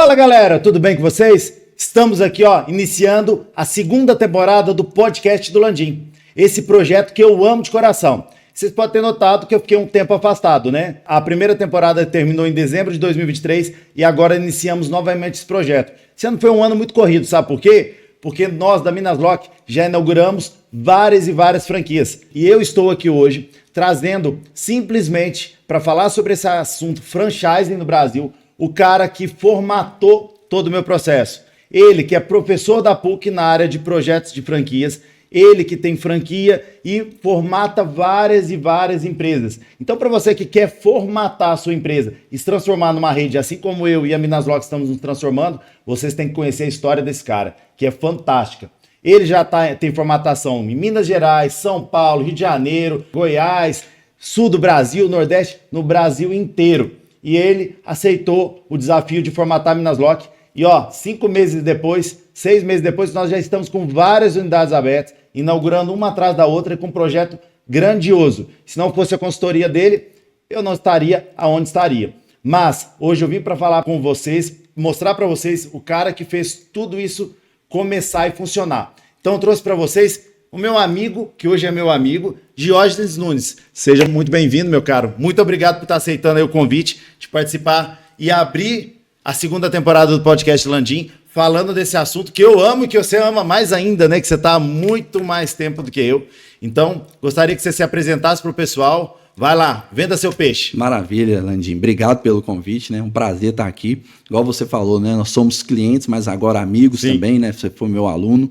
Fala galera, tudo bem com vocês? Estamos aqui iniciando a segunda temporada do podcast do Landim. Esse projeto que eu amo de coração. Vocês podem ter notado que eu fiquei um tempo afastado, né? A primeira temporada terminou em dezembro de 2023 e agora iniciamos novamente esse projeto. Esse ano foi um ano muito corrido, sabe por quê? Porque nós da Minasloc já inauguramos várias e várias franquias. E eu estou aqui hoje trazendo simplesmente para falar sobre esse assunto franchising no Brasil, o cara que formatou todo o meu processo. Ele que é professor da PUC na área de projetos de franquias, ele que tem franquia e formata várias e várias empresas. Então, para você que quer formatar a sua empresa e se transformar numa rede, assim como eu e a Minasloc estamos nos transformando, vocês têm que conhecer a história desse cara, que é fantástica. Ele já tem formatação em Minas Gerais, São Paulo, Rio de Janeiro, Goiás, sul do Brasil, Nordeste, no Brasil inteiro. E ele aceitou o desafio de formatar a Minasloc. E 6 meses depois, nós já estamos com várias unidades abertas, inaugurando uma atrás da outra com um projeto grandioso. Se não fosse a consultoria dele, eu não estaria aonde estaria. Mas hoje eu vim para falar com vocês, mostrar para vocês o cara que fez tudo isso começar e funcionar. Então eu trouxe para vocês o meu amigo, que hoje é meu amigo, Diógenes Nunes. Seja muito bem-vindo, meu caro. Muito obrigado por estar aceitando aí o convite de participar e abrir a segunda temporada do podcast Landim, falando desse assunto que eu amo e que você ama mais ainda, né? Que você está há muito mais tempo do que eu. Então, gostaria que você se apresentasse para o pessoal. Vai lá, venda seu peixe. Maravilha, Landim. Obrigado pelo convite, né? Um prazer estar aqui. Igual você falou, né? Nós somos clientes, mas agora amigos também, né? Você foi meu aluno.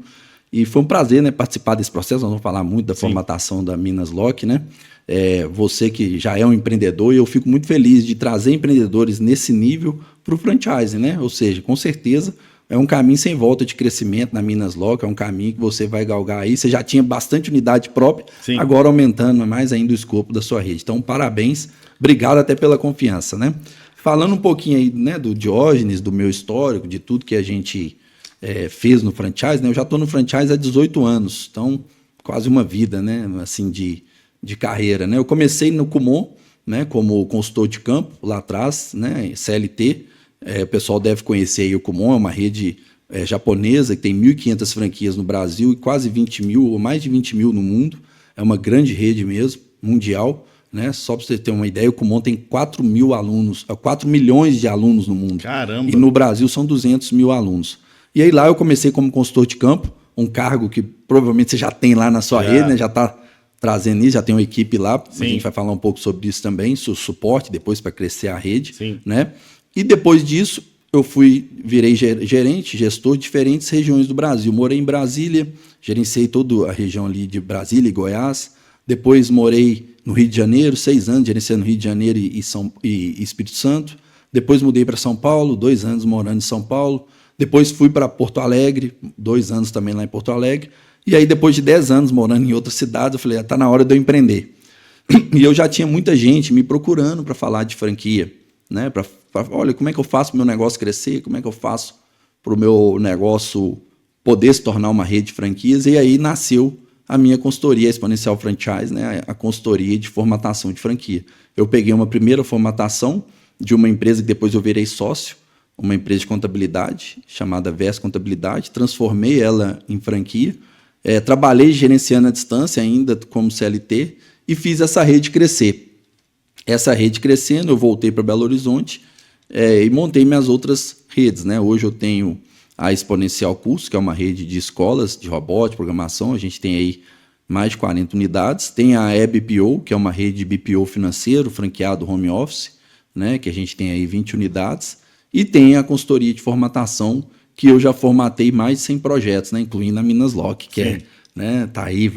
E foi um prazer, né, participar desse processo. Nós vamos falar muito da formatação da Minasloc, né? Você que já é um empreendedor, e eu fico muito feliz de trazer empreendedores nesse nível para o franchising, né? Ou seja, com certeza é um caminho sem volta de crescimento na Minasloc, é um caminho que você vai galgar aí. Você já tinha bastante unidade própria, agora aumentando mais ainda o escopo da sua rede. Então, parabéns, obrigado até pela confiança, né? Falando um pouquinho aí, né, do Diógenes, do meu histórico, de tudo que a gente fez no franchise, né? Eu já estou no franchise há 18 anos, então quase uma vida, né, assim, de carreira, né? Eu comecei no Kumon, né, como consultor de campo lá atrás, né, CLT. O pessoal deve conhecer aí o Kumon, é uma rede japonesa que tem 1.500 franquias no Brasil e quase 20 mil, ou mais de 20 mil no mundo. É uma grande rede mesmo, mundial, né? Só para você ter uma ideia, o Kumon tem 4 milhões de alunos no mundo. Caramba! E no Brasil são 200 mil alunos. E aí lá eu comecei como consultor de campo, um cargo que provavelmente você já tem lá na sua rede, né? Já está trazendo isso, já tem uma equipe lá, a gente vai falar um pouco sobre isso também, suporte depois para crescer a rede, né? E depois disso eu virei gerente, gestor de diferentes regiões do Brasil. Morei em Brasília, gerenciei toda a região ali de Brasília e Goiás. Depois morei no Rio de Janeiro, 6 anos gerenciando no Rio de Janeiro e Espírito Santo. Depois mudei para São Paulo, 2 anos morando em São Paulo. Depois fui para Porto Alegre, 2 anos também lá em Porto Alegre. E aí, depois de 10 anos morando em outra cidade, eu falei, está na hora de eu empreender. E eu já tinha muita gente me procurando para falar de franquia, né? Olha, como é que eu faço para o meu negócio crescer? Como é que eu faço para o meu negócio poder se tornar uma rede de franquias? E aí nasceu a minha consultoria, a Exponencial Franchise, né? A consultoria de formatação de franquia. Eu peguei uma primeira formatação de uma empresa que depois eu virei sócio, uma empresa de contabilidade chamada VES Contabilidade, transformei ela em franquia, trabalhei gerenciando à distância ainda como CLT e fiz essa rede crescer. Essa rede crescendo, eu voltei para Belo Horizonte e montei minhas outras redes, né? Hoje eu tenho a Exponencial Curso, que é uma rede de escolas de robótica, programação, a gente tem aí mais de 40 unidades. Tem a eBPO, que é uma rede de BPO financeiro, franqueado home office, né? Que a gente tem aí 20 unidades. E tem a consultoria de formatação, que eu já formatei mais de 100 projetos, né, incluindo a Minasloc, que né, tá aí,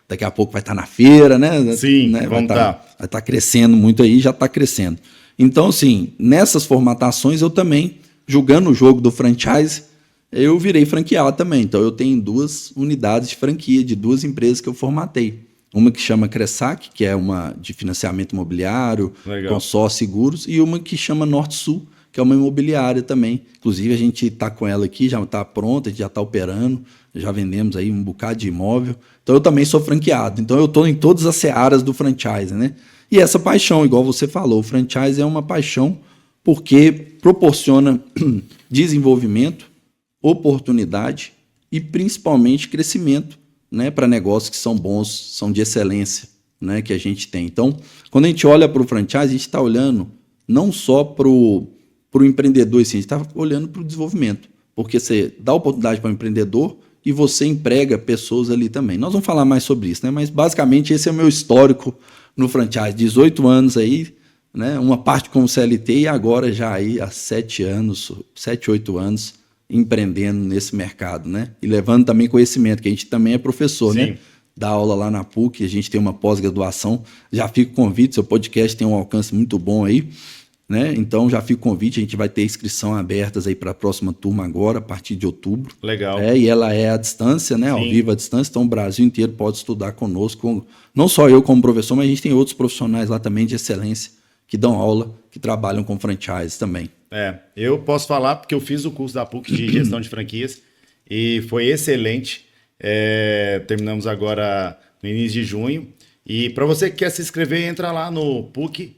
daqui a pouco vai estar na feira, né? Sim, né, vai estar crescendo muito aí, já está crescendo. Então, assim, nessas formatações eu também, julgando o jogo do franchise, eu virei franqueado também. Então, eu tenho 2 unidades de franquia de 2 empresas que eu formatei. Uma que chama Cressac, que é uma de financiamento imobiliário, consórcio seguros, e uma que chama Norte Sul, que é uma imobiliária também. Inclusive, a gente está com ela aqui, já está pronta, a gente já está operando, já vendemos aí um bocado de imóvel. Então, eu também sou franqueado. Então, eu estou em todas as searas do franchise, né? E essa paixão, igual você falou, o franchise é uma paixão porque proporciona desenvolvimento, oportunidade e principalmente crescimento, né, para negócios que são bons, são de excelência, né, que a gente tem. Então, quando a gente olha para o franchise, a gente está olhando não só para o empreendedor, assim, a gente está olhando para o desenvolvimento, porque você dá oportunidade para o empreendedor e você emprega pessoas ali também. Nós vamos falar mais sobre isso, né, mas basicamente esse é o meu histórico no franchise, 18 anos aí, né, uma parte como CLT e agora já aí há 7, 8 anos, empreendendo nesse mercado, né? E levando também conhecimento, que a gente também é professor, né? Dá aula lá na PUC, a gente tem uma pós-graduação. Já fica o convite, seu podcast tem um alcance muito bom aí, né? Então já fica o convite, a gente vai ter inscrição abertas aí para a próxima turma agora, a partir de outubro. Legal. E ela é à distância, né? Ao vivo à distância, então o Brasil inteiro pode estudar conosco. Não só eu como professor, mas a gente tem outros profissionais lá também de excelência que dão aula, que trabalham com franchise também. Eu posso falar porque eu fiz o curso da PUC de gestão de franquias e foi excelente. Terminamos agora no início de junho. E para você que quer se inscrever, entra lá no PUC,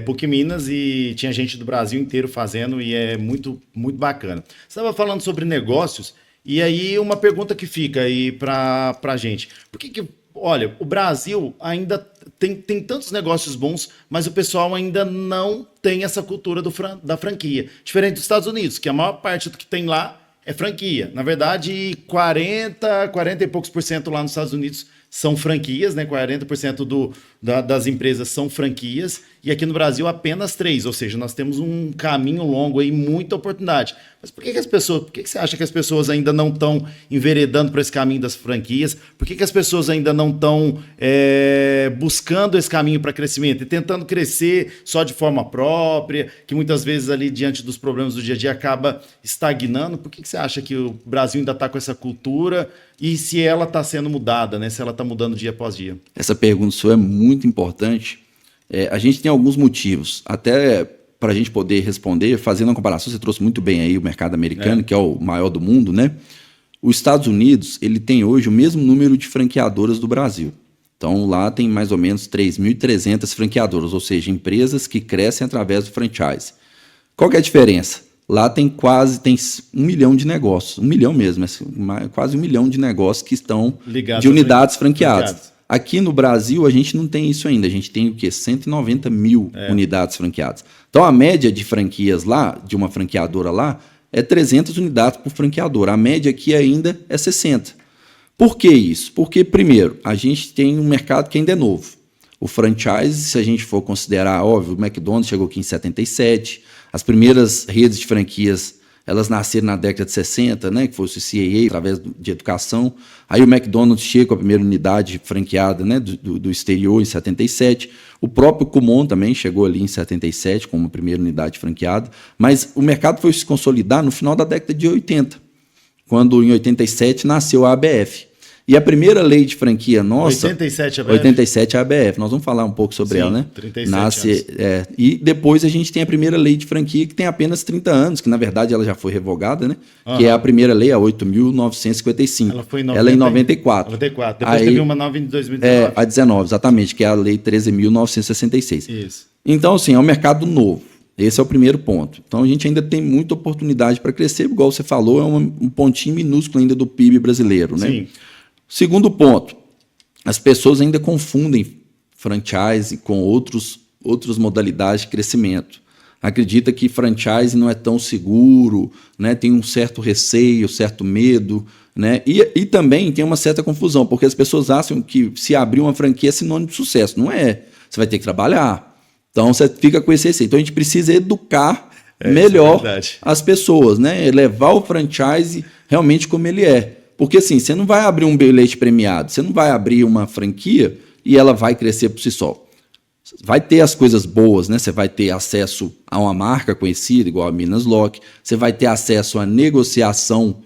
PUC Minas, e tinha gente do Brasil inteiro fazendo e é muito, muito bacana. Você estava falando sobre negócios e aí uma pergunta que fica aí para a gente. Por que, olha, o Brasil ainda tem tantos negócios bons, mas o pessoal ainda não tem essa cultura da franquia. Diferente dos Estados Unidos, que a maior parte do que tem lá é franquia. Na verdade, 40 e poucos % lá nos Estados Unidos são franquias, né? 40% das empresas são franquias, e aqui no Brasil apenas 3%, ou seja, nós temos um caminho longo aí, muita oportunidade. Mas por que você acha que as pessoas ainda não estão enveredando para esse caminho das franquias? Por que as pessoas ainda não estão buscando esse caminho para crescimento e tentando crescer só de forma própria, que muitas vezes ali diante dos problemas do dia a dia acaba estagnando? Por que você acha que o Brasil ainda está com essa cultura e se ela está sendo mudada, né? Se ela está mudando dia após dia? Essa pergunta sua é muito importante. A gente tem alguns motivos, até para a gente poder responder, fazendo uma comparação, você trouxe muito bem aí o mercado americano, que é o maior do mundo, né? Os Estados Unidos, ele tem hoje o mesmo número de franqueadoras do Brasil. Então, lá tem mais ou menos 3.300 franqueadoras, ou seja, empresas que crescem através do franchise. Qual que é a diferença? Lá tem 1 milhão de negócios, 1 milhão mesmo, quase 1 milhão de negócios que estão ligados de unidades franqueadas. Aqui no Brasil, a gente não tem isso ainda. A gente tem o quê? 190 mil unidades franqueadas. Então, a média de franquias lá, de uma franqueadora lá, é 300 unidades por franqueadora. A média aqui ainda é 60. Por que isso? Porque, primeiro, a gente tem um mercado que ainda é novo. O franchise, se a gente for considerar, óbvio, o McDonald's chegou aqui em 77. As primeiras redes de franquias, elas nasceram na década de 60, né, que foi o CCAA, através de educação. Aí o McDonald's chega com a primeira unidade franqueada, né, do exterior em 77. O próprio Kumon também chegou ali em 77 com uma primeira unidade franqueada. Mas o mercado foi se consolidar no final da década de 80, quando em 87 nasceu a ABF. E a primeira lei de franquia nossa... 87 ABF. 87 ABF. Nós vamos falar um pouco sobre ela, né? 37 anos. E depois a gente tem a primeira lei de franquia, que tem apenas 30 anos, que na verdade ela já foi revogada, né? Que é a primeira lei, a 8.955. Ela foi em 94. 94. Depois teve uma nova em 2019. A 19, exatamente, que é a lei 13.966. Isso. Então, assim, é um mercado novo. Esse é o primeiro ponto. Então, a gente ainda tem muita oportunidade para crescer, igual você falou, é um pontinho minúsculo ainda do PIB brasileiro, né? Sim. Segundo ponto, as pessoas ainda confundem franchise com outras modalidades de crescimento. Acredita que franchise não é tão seguro, né? Tem um certo receio, certo medo, né? E também tem uma certa confusão, porque as pessoas acham que se abrir uma franquia é sinônimo de sucesso. Não é. Você vai ter que trabalhar. Então você fica com esse receio. Então a gente precisa educar melhor as pessoas, né? Levar o franchise realmente como ele é. Porque assim, você não vai abrir um bilhete premiado, você não vai abrir uma franquia e ela vai crescer por si só. Vai ter as coisas boas, né? Você vai ter acesso a uma marca conhecida, igual a Minas Lock, você vai ter acesso à negociação,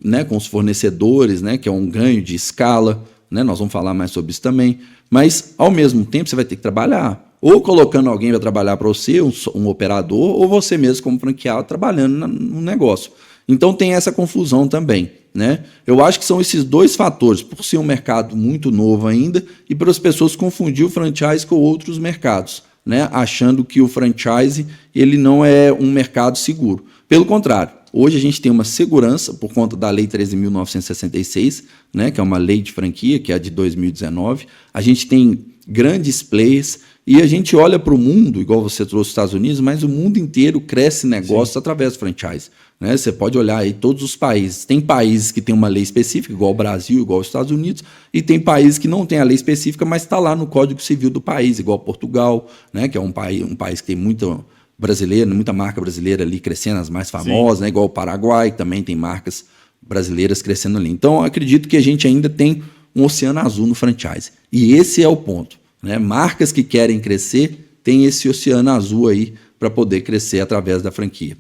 né, com os fornecedores, né, que é um ganho de escala, né? Nós vamos falar mais sobre isso também. Mas, ao mesmo tempo, você vai ter que trabalhar. Ou colocando alguém para trabalhar para você, um operador, ou você mesmo como franqueado trabalhando no negócio. Então tem essa confusão também, né? Eu acho que são esses dois fatores, por ser um mercado muito novo ainda e para as pessoas confundir o franchise com outros mercados, né, achando que o franchise ele não é um mercado seguro. Pelo contrário, hoje a gente tem uma segurança por conta da Lei 13.966, né, que é uma lei de franquia, que é a de 2019. A gente tem grandes players e a gente olha para o mundo, igual você trouxe os Estados Unidos, mas o mundo inteiro cresce negócios através do franchise. Né? Você pode olhar aí todos os países. Tem países que têm uma lei específica, igual o Brasil, igual os Estados Unidos, e tem países que não têm a lei específica, mas está lá no Código Civil do país, igual Portugal, né? Que é um país que tem muita brasileira, muita marca brasileira ali crescendo, as mais famosas, né? Igual o Paraguai, também tem marcas brasileiras crescendo ali. Então, eu acredito que a gente ainda tem um oceano azul no franchise. E esse é o ponto. Né? Marcas que querem crescer têm esse oceano azul aí para poder crescer através da franquia.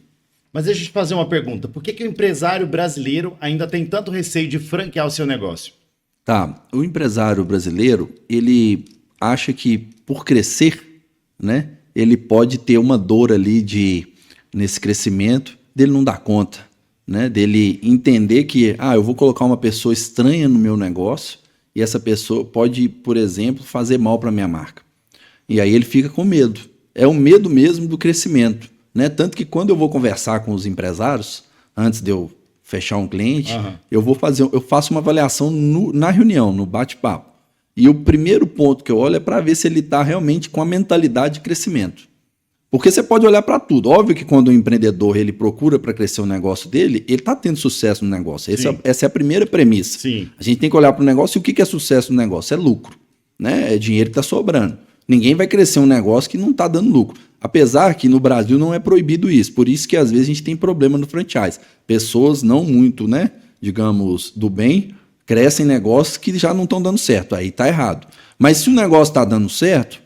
Mas deixa eu te fazer uma pergunta. Por que o empresário brasileiro ainda tem tanto receio de franquear o seu negócio? Tá, o empresário brasileiro, ele acha que por crescer, né, ele pode ter uma dor ali nesse crescimento, dele não dar conta, né, dele entender que, eu vou colocar uma pessoa estranha no meu negócio e essa pessoa pode, por exemplo, fazer mal para a minha marca. E aí ele fica com medo. É o medo mesmo do crescimento. Né? Tanto que quando eu vou conversar com os empresários, antes de eu fechar um cliente, eu faço uma avaliação na reunião, no bate-papo. E o primeiro ponto que eu olho é para ver se ele está realmente com a mentalidade de crescimento. Porque você pode olhar para tudo. Óbvio que quando o empreendedor ele procura para crescer o negócio dele, ele está tendo sucesso no negócio. Essa é a primeira premissa. Sim. A gente tem que olhar para o negócio e o que é sucesso no negócio? É lucro. Né? É dinheiro que está sobrando. Ninguém vai crescer um negócio que não está dando lucro. Apesar que no Brasil não é proibido isso. Por isso que às vezes a gente tem problema no franchise. Pessoas não muito, né, digamos, do bem, crescem negócios que já não estão dando certo. Aí está errado. Mas se o negócio está dando certo,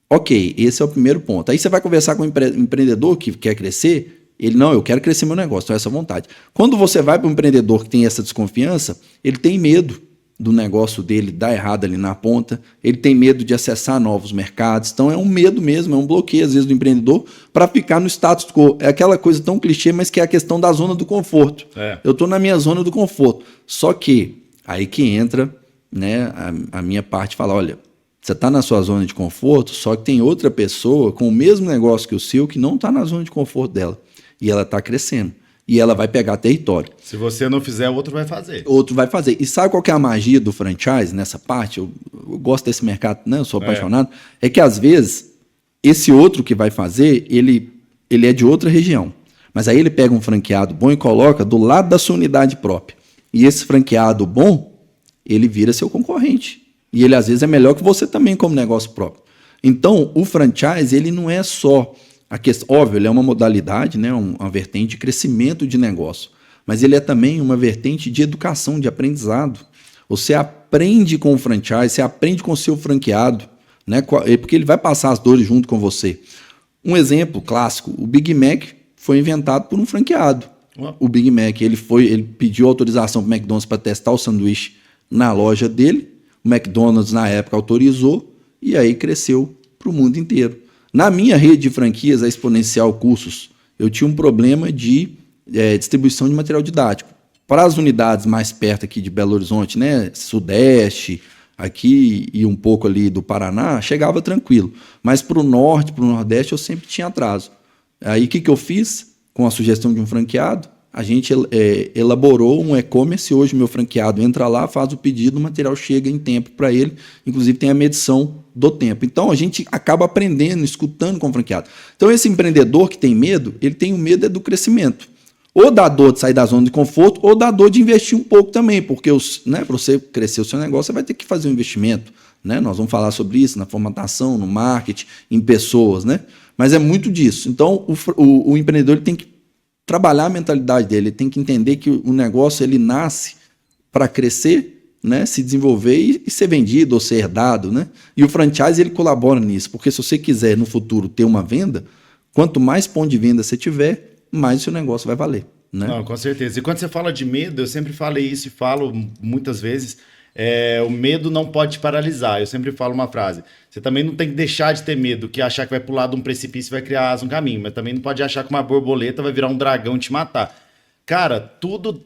ok, esse é o primeiro ponto. Aí você vai conversar com um empreendedor que quer crescer, ele, não, eu quero crescer meu negócio, então essa vontade. Quando você vai para um empreendedor que tem essa desconfiança, ele tem medo do negócio dele dar errado ali na ponta, ele tem medo de acessar novos mercados, então é um medo mesmo, é um bloqueio às vezes do empreendedor para ficar no status quo. É aquela coisa tão clichê, mas que é a questão da zona do conforto. Eu estou na minha zona do conforto. Só que aí que entra, né, a minha parte fala, olha, você está na sua zona de conforto, só que tem outra pessoa com o mesmo negócio que o seu que não está na zona de conforto dela e ela está crescendo. E ela vai pegar território. Se você não fizer, o outro vai fazer. Outro vai fazer. E sabe qual que é a magia do franchise nessa parte? Eu gosto desse mercado, né? Eu sou apaixonado. É que às vezes, esse outro que vai fazer, ele é de outra região. Mas aí ele pega um franqueado bom e coloca do lado da sua unidade própria. E esse franqueado bom, ele vira seu concorrente. E ele às vezes é melhor que você também como negócio próprio. Então, o franchise, ele não é só... A questão, óbvio, ele é uma modalidade, né, uma vertente de crescimento de negócio, mas ele é também uma vertente de educação, de aprendizado. Você aprende com o franchise, você aprende com o seu franqueado, né, porque ele vai passar as dores junto com você. Um exemplo clássico, o Big Mac foi inventado por um franqueado. O Big Mac, ele pediu autorização para o McDonald's para testar o sanduíche na loja dele, o McDonald's na época autorizou e aí cresceu para o mundo inteiro. Na minha rede de franquias, a Exponencial Cursos, eu tinha um problema de distribuição de material didático. Para as unidades mais perto aqui de Belo Horizonte, né, Sudeste, aqui e um pouco ali do Paraná, chegava tranquilo. Mas para o Norte, para o Nordeste, eu sempre tinha atraso. Aí o que eu fiz? Com a sugestão de um franqueado, a gente elaborou um e-commerce. Hoje o meu franqueado entra lá, faz o pedido, o material chega em tempo para ele. Inclusive tem a medição do tempo. Então a gente acaba aprendendo, escutando com o franqueado. Então esse empreendedor que tem medo, ele tem o medo do crescimento. Ou da dor de sair da zona de conforto, ou da dor de investir um pouco também, porque para você crescer o seu negócio, você vai ter que fazer um investimento. Né? Nós vamos falar sobre isso na formatação, no marketing, em pessoas. Né? Mas é muito disso. Então o empreendedor ele tem que trabalhar a mentalidade dele, ele tem que entender que o negócio ele nasce para crescer, né, se desenvolver e ser vendido ou ser herdado, né? E o franchise ele colabora nisso, porque se você quiser no futuro ter uma venda, quanto mais ponto de venda você tiver, mais o seu negócio vai valer, né? Não, com certeza. E quando você fala de medo, eu sempre falei isso e falo muitas vezes, o medo não pode te paralisar. Eu sempre falo uma frase, você também não tem que deixar de ter medo, que achar que vai pular de um precipício e vai criar asa um caminho, mas também não pode achar que uma borboleta vai virar um dragão e te matar. Cara, tudo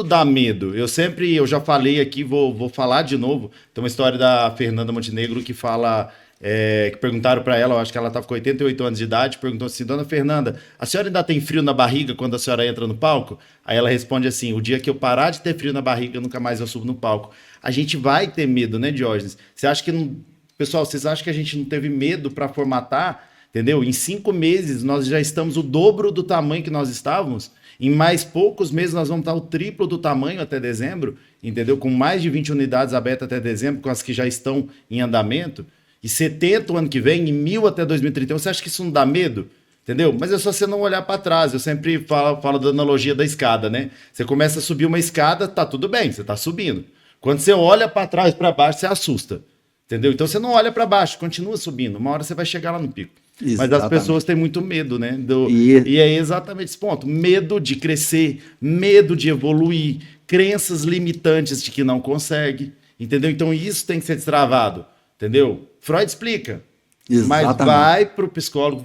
dá medo. Eu já falei aqui, vou falar de novo. Tem uma história da Fernanda Montenegro que fala que perguntaram para ela, eu acho que ela estava com 88 anos de idade, perguntou assim, dona Fernanda, a senhora ainda tem frio na barriga quando a senhora entra no palco? Aí ela responde assim, o dia que eu parar de ter frio na barriga, nunca mais eu subo no palco. A gente vai ter medo, né, Diógenes? Você acha que não... Pessoal, vocês acham que a gente não teve medo para formatar? Entendeu? Em 5 meses nós já estamos o dobro do tamanho que nós estávamos. Em mais poucos meses nós vamos estar o triplo do tamanho até dezembro, entendeu? Com mais de 20 unidades abertas até dezembro, com as que já estão em andamento. E 70 o ano que vem, e 1.000 até 2031. Você acha que isso não dá medo? Entendeu? Mas é só você não olhar para trás. Eu sempre falo da analogia da escada, né? Você começa a subir uma escada, tá tudo bem, você tá subindo. Quando você olha para trás, para baixo, você assusta. Entendeu? Então você não olha para baixo, continua subindo. Uma hora você vai chegar lá no pico. Exatamente. Mas as pessoas têm muito medo, né? E é exatamente esse ponto. Medo de crescer, medo de evoluir, crenças limitantes de que não consegue. Entendeu? Então isso tem que ser destravado. Entendeu? Freud explica. Exatamente. Mas vai pro psicólogo,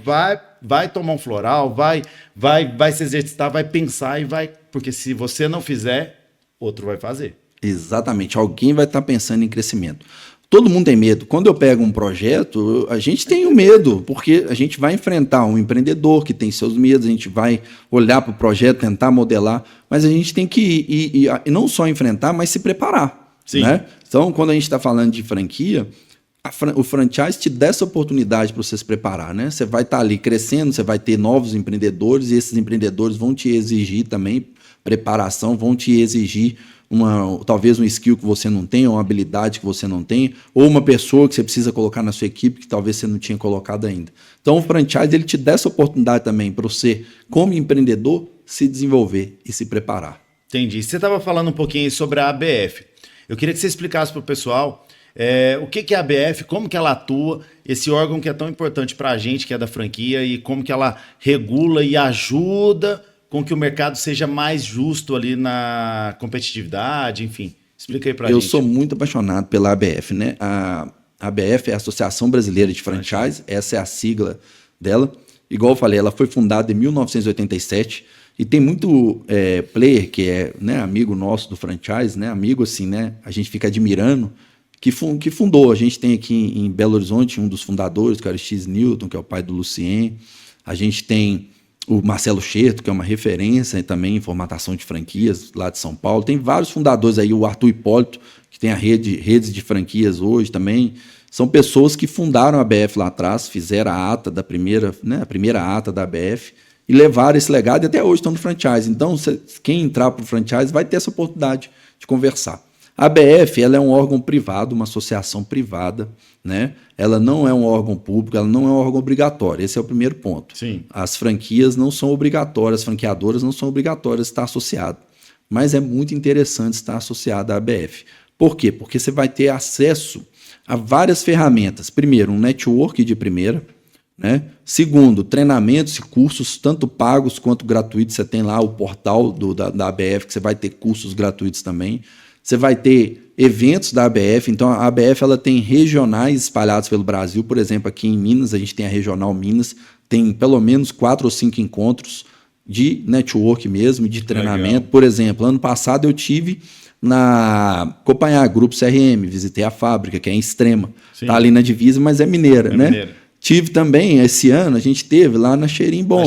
vai tomar um floral, vai se exercitar, vai pensar e vai... Porque se você não fizer, outro vai fazer. Exatamente. Alguém vai estar pensando em crescimento. Todo mundo tem medo. Quando eu pego um projeto, a gente tem o medo, porque a gente vai enfrentar um empreendedor que tem seus medos, a gente vai olhar para o projeto, tentar modelar, mas a gente tem que ir não só enfrentar, mas se preparar. Sim. Né? Então, quando a gente está falando de franquia, o franchise te dá essa oportunidade para você se preparar. Né? Você vai estar ali crescendo, você vai ter novos empreendedores, e esses empreendedores vão te exigir também preparação, vão te exigir talvez um skill que você não tem, uma habilidade que você não tem, ou uma pessoa que você precisa colocar na sua equipe que talvez você não tinha colocado ainda. Então o franchise ele te dá essa oportunidade também para você, como empreendedor, se desenvolver e se preparar. Entendi. Você estava falando um pouquinho sobre a ABF. Eu queria que você explicasse para o pessoal o que é a ABF, como que ela atua, esse órgão que é tão importante para a gente, que é da franquia, e como que ela regula e ajuda com que o mercado seja mais justo ali na competitividade, enfim. Explica aí pra gente. Eu sou muito apaixonado pela ABF, né? A ABF é a Associação Brasileira de Franchise, essa é a sigla dela. Igual eu falei, ela foi fundada em 1987 e tem muito player que é, né, amigo nosso do franchise, né? Amigo assim, né? A gente fica admirando, que fundou. A gente tem aqui em Belo Horizonte um dos fundadores, que é o X Newton, que é o pai do Lucien. A gente tem o Marcelo Cherto, que é uma referência também em formatação de franquias lá de São Paulo. Tem vários fundadores aí, o Arthur Hipólito, que tem a redes de franquias hoje também. São pessoas que fundaram a ABF lá atrás, fizeram a ata da primeira, né, a primeira ata da ABF e levaram esse legado e até hoje estão no franchise. Então, quem entrar para o franchise vai ter essa oportunidade de conversar. A ABF ela é um órgão privado, uma associação privada, né? Ela não é um órgão público, ela não é um órgão obrigatório. Esse é o primeiro ponto. Sim. As franquias não são obrigatórias, as franqueadoras não são obrigatórias de estar associado. Mas é muito interessante estar associado à ABF. Por quê? Porque você vai ter acesso a várias ferramentas. Primeiro, um network de primeira, né? Segundo, treinamentos e cursos, tanto pagos quanto gratuitos. Você tem lá o portal da ABF, que você vai ter cursos gratuitos também. Você vai ter eventos da ABF, então a ABF ela tem regionais espalhados pelo Brasil, por exemplo, aqui em Minas, a gente tem a Regional Minas, tem pelo menos 4 ou 5 encontros de network mesmo, de treinamento. Legal. Por exemplo, ano passado eu tive na Copanhar, Grupo CRM, visitei a fábrica, que é em Extrema, está ali na divisa, mas é mineira, né? Mineira. Tive também, esse ano, a gente teve lá na Xerimbom,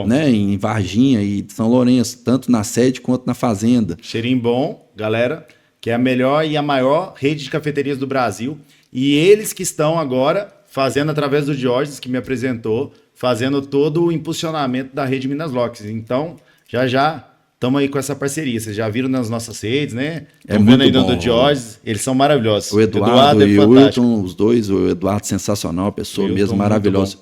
né? Em Varginha e São Lourenço, tanto na sede quanto na fazenda. Xerimbom, galera, que é a melhor e a maior rede de cafeterias do Brasil. E eles que estão agora fazendo, através do Diógenes, que me apresentou, fazendo todo o impulsionamento da rede Minas Locks. Então, já estamos aí com essa parceria. Vocês já viram nas nossas redes, né? Estão vendo aí do Diógenes. Eles são maravilhosos. O Eduardo e o Wilton, os dois. O Eduardo, sensacional, pessoa mesmo maravilhosa.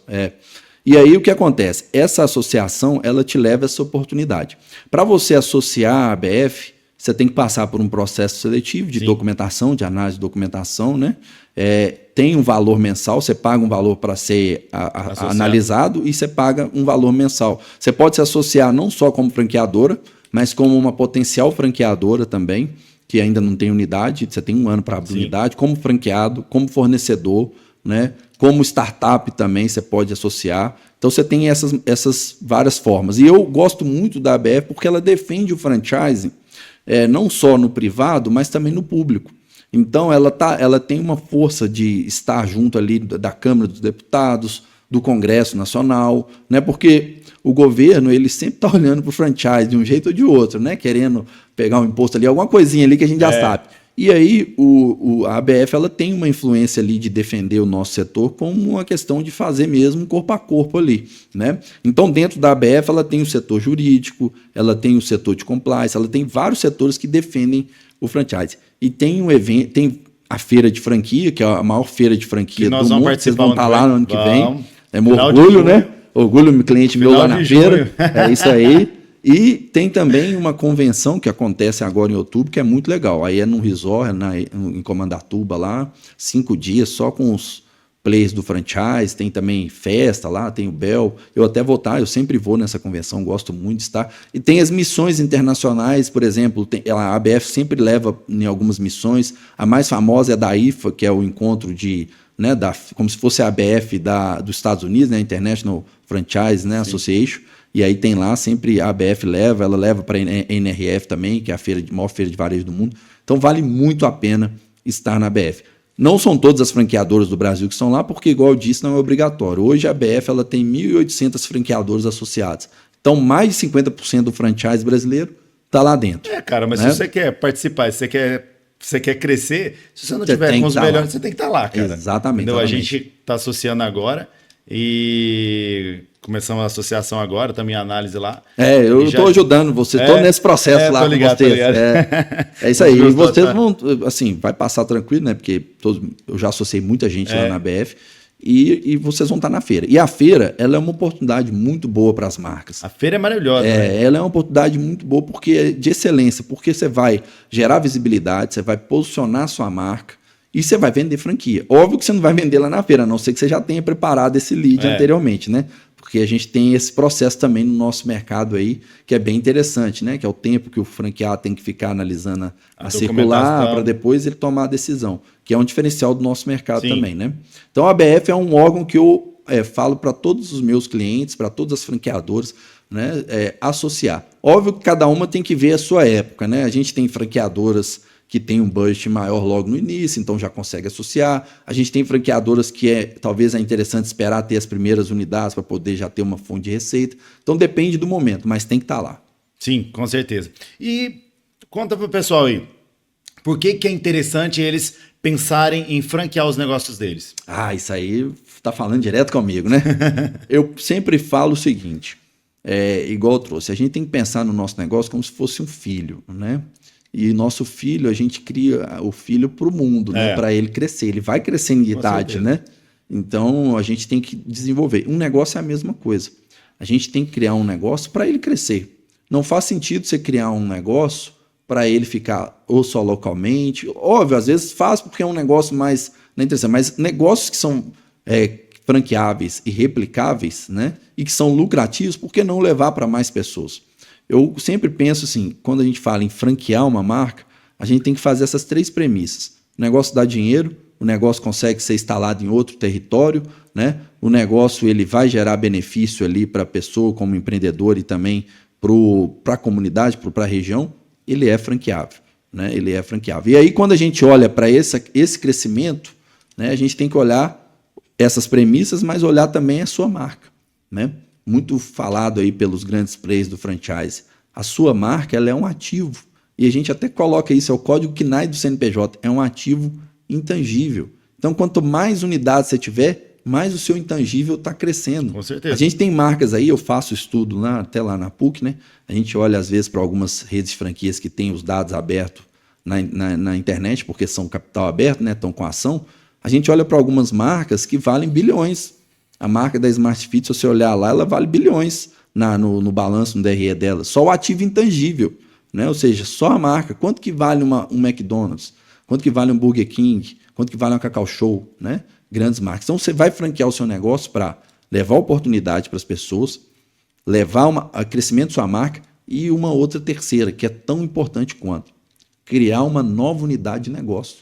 E aí o que acontece? Essa associação, ela te leva a essa oportunidade. Para você associar a ABF, você tem que passar por um processo seletivo de documentação, de análise de documentação, né? Tem um valor mensal, você paga um valor para ser analisado e você paga um valor mensal. Você pode se associar não só como franqueadora, mas como uma potencial franqueadora também, que ainda não tem unidade, você tem 1 ano para abrir unidade, como franqueado, como fornecedor, né? Como startup também você pode associar. Então você tem essas várias formas. E eu gosto muito da ABF porque ela defende o franchising, não só no privado, mas também no público. Então, ela tem uma força de estar junto ali da Câmara dos Deputados, do Congresso Nacional, né? Porque o governo ele sempre está olhando para o franchise de um jeito ou de outro, né? Querendo pegar um imposto ali, alguma coisinha ali que a gente já sabe. E aí a ABF ela tem uma influência ali de defender o nosso setor como uma questão de fazer mesmo corpo a corpo ali, né? Então dentro da ABF ela tem o setor jurídico, ela tem o setor de compliance, ela tem vários setores que defendem o franchise. E tem um evento, tem a feira de franquia, que é a maior feira de franquia do mundo. Vocês vão estar lá no ano que vem. É meu orgulho, né? Orgulho, cliente meu lá na feira. É isso aí. E tem também uma convenção que acontece agora em outubro, que é muito legal. Aí é num resort, em Comandatuba lá, 5 dias só com os players do franchise. Tem também festa lá, tem o Bel. Eu até vou estar, eu sempre vou nessa convenção, gosto muito de estar. E tem as missões internacionais, por exemplo, a ABF sempre leva em algumas missões. A mais famosa é da IFA, que é o encontro de... Né, como se fosse a ABF dos Estados Unidos, né, International Franchise, né, Association. E aí tem lá, sempre a ABF ela leva para a NRF também, que é a maior feira de varejo do mundo. Então vale muito a pena estar na ABF. Não são todas as franqueadoras do Brasil que estão lá, porque, igual eu disse, não é obrigatório. Hoje a ABF ela tem 1.800 franqueadores associados. Então mais de 50% do franchise brasileiro está lá dentro. Cara, mas se você quer participar, se você quer crescer, se você não tiver com os melhores, você tem que estar lá, cara. Exatamente. A gente está associando agora e começamos a associação agora, também a análise lá. Eu estou ajudando você, estou nesse processo lá com vocês. É isso aí. E vocês vão, assim, vai passar tranquilo, né? Porque eu já associei muita gente lá na BF. E vocês vão estar na feira. E a feira, ela é uma oportunidade muito boa para as marcas. A feira é maravilhosa. Né? Ela é uma oportunidade muito boa porque é de excelência, porque você vai gerar visibilidade, você vai posicionar sua marca e você vai vender franquia. Óbvio que você não vai vender lá na feira, a não ser que você já tenha preparado esse lead anteriormente, né? Porque a gente tem esse processo também no nosso mercado aí, que é bem interessante, né? Que é o tempo que o franqueado tem que ficar analisando a circular para depois ele tomar a decisão, que é um diferencial do nosso mercado também, né? Então a ABF é um órgão que eu falo para todos os meus clientes, para todas as franqueadoras, né? Associar. Óbvio que cada uma tem que ver a sua época, né? A gente tem franqueadoras que tem um budget maior logo no início, então já consegue associar. A gente tem franqueadoras que talvez é interessante esperar ter as primeiras unidades para poder já ter uma fonte de receita. Então depende do momento, mas tem que estar lá. Sim, com certeza. E conta para o pessoal aí, por que é interessante eles pensarem em franquear os negócios deles? Isso aí tá falando direto comigo, né? Eu sempre falo o seguinte, igual eu trouxe, a gente tem que pensar no nosso negócio como se fosse um filho, né? E nosso filho, a gente cria o filho para o mundo, né? Para ele crescer. Ele vai crescendo em idade, né? Então, a gente tem que desenvolver. Um negócio é a mesma coisa. A gente tem que criar um negócio para ele crescer. Não faz sentido você criar um negócio para ele ficar ou só localmente. Óbvio, às vezes faz porque é um negócio mais interessante. Mas negócios que são franqueáveis e replicáveis, né? E que são lucrativos, por que não levar para mais pessoas? Eu sempre penso assim, quando a gente fala em franquear uma marca, a gente tem que fazer essas 3 premissas. O negócio dá dinheiro, o negócio consegue ser instalado em outro território, né? O negócio ele vai gerar benefício ali para a pessoa como empreendedor e também para a comunidade, para a região, ele é franqueável, né? Ele é franqueável. E aí quando a gente olha para esse crescimento, né, a gente tem que olhar essas premissas, mas olhar também a sua marca, né? Muito falado aí pelos grandes players do franchise. A sua marca ela é um ativo. E a gente até coloca isso, é o código KNAI do CNPJ, é um ativo intangível. Então, quanto mais unidades você tiver, mais o seu intangível está crescendo. Com certeza. A gente tem marcas aí, eu faço estudo até lá na PUC, né? A gente olha às vezes para algumas redes de franquias que têm os dados abertos na internet, porque são capital aberto, né? Estão com ação. A gente olha para algumas marcas que valem bilhões. A marca da Smart Fit, se você olhar lá, ela vale bilhões no balanço, no DRE dela. Só o ativo intangível, né? Ou seja, só a marca. Quanto que vale um McDonald's? Quanto que vale um Burger King? Quanto que vale uma Cacau Show? Né? Grandes marcas. Então, você vai franquear o seu negócio para levar oportunidade para as pessoas, levar a crescimento da sua marca e uma outra terceira, que é tão importante quanto criar uma nova unidade de negócio.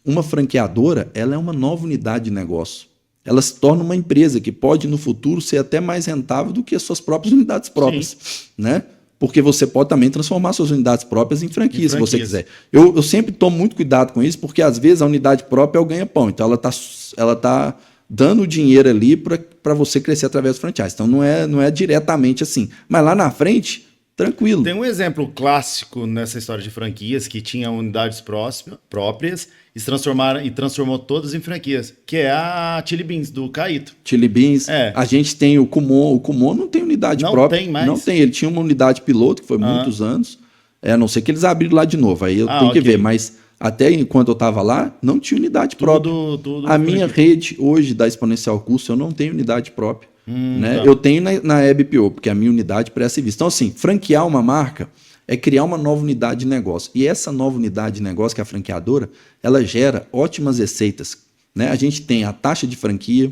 Uma franqueadora, ela é uma nova unidade de negócio. Ela se torna uma empresa que pode, no futuro, ser até mais rentável do que as suas próprias unidades próprias. Né? porque você pode também transformar suas unidades próprias em franquia, se você quiser. Eu sempre tomo muito cuidado com isso, porque às vezes a unidade própria é o ganha-pão. Então ela tá dando dinheiro ali para você crescer através do franchise. Então não é diretamente assim. Mas lá na frente, tranquilo. Tem um exemplo clássico nessa história de franquias que tinha unidades próprias e transformou todas em franquias, que é a Chili Beans, do Caíto. Chili Beans. A gente tem o Kumon. O Kumon não tem unidade própria. Não tem mais? Não tem. Ele tinha uma unidade piloto, que foi muitos anos. A não ser que eles abriram lá de novo. Aí eu tenho que ver. Mas até enquanto eu estava lá, não tinha unidade própria. A minha rede hoje da Exponencial Curso, eu não tenho unidade própria. Né? Tá. Eu tenho na EBPO, porque a minha unidade pré-serviço. Então, assim, franquear uma marca é criar uma nova unidade de negócio. E essa nova unidade de negócio, que é a franqueadora, ela gera ótimas receitas. Né? A gente tem a taxa de franquia,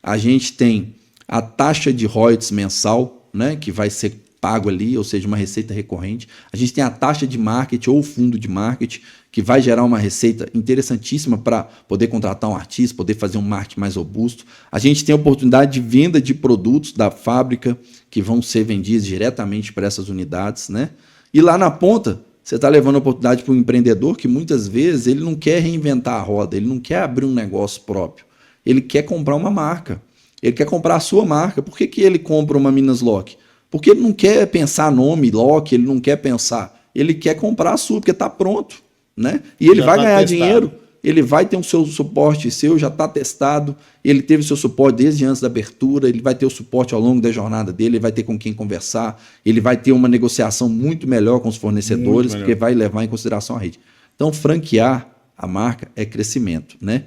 a gente tem a taxa de royalties mensal, né? Que vai ser pago ali, ou seja, uma receita recorrente. A gente tem a taxa de marketing ou fundo de marketing, que vai gerar uma receita interessantíssima para poder contratar um artista, poder fazer um marketing mais robusto. A gente tem a oportunidade de venda de produtos da fábrica que vão ser vendidos diretamente para essas unidades, né? E lá na ponta, você está levando a oportunidade para um empreendedor que muitas vezes ele não quer reinventar a roda, ele não quer abrir um negócio próprio, ele quer comprar uma marca, ele quer comprar a sua marca. Por que ele compra uma Minas Lock? Porque ele não quer pensar nome Lock, ele não quer pensar, ele quer comprar a sua, porque está pronto. Né? E ele vai ganhar dinheiro, ele vai ter o seu suporte seu, já está testado, ele teve o seu suporte desde antes da abertura, ele vai ter o suporte ao longo da jornada dele, ele vai ter com quem conversar, ele vai ter uma negociação muito melhor com os fornecedores, porque vai levar em consideração a rede. Então, franquear a marca é crescimento, né?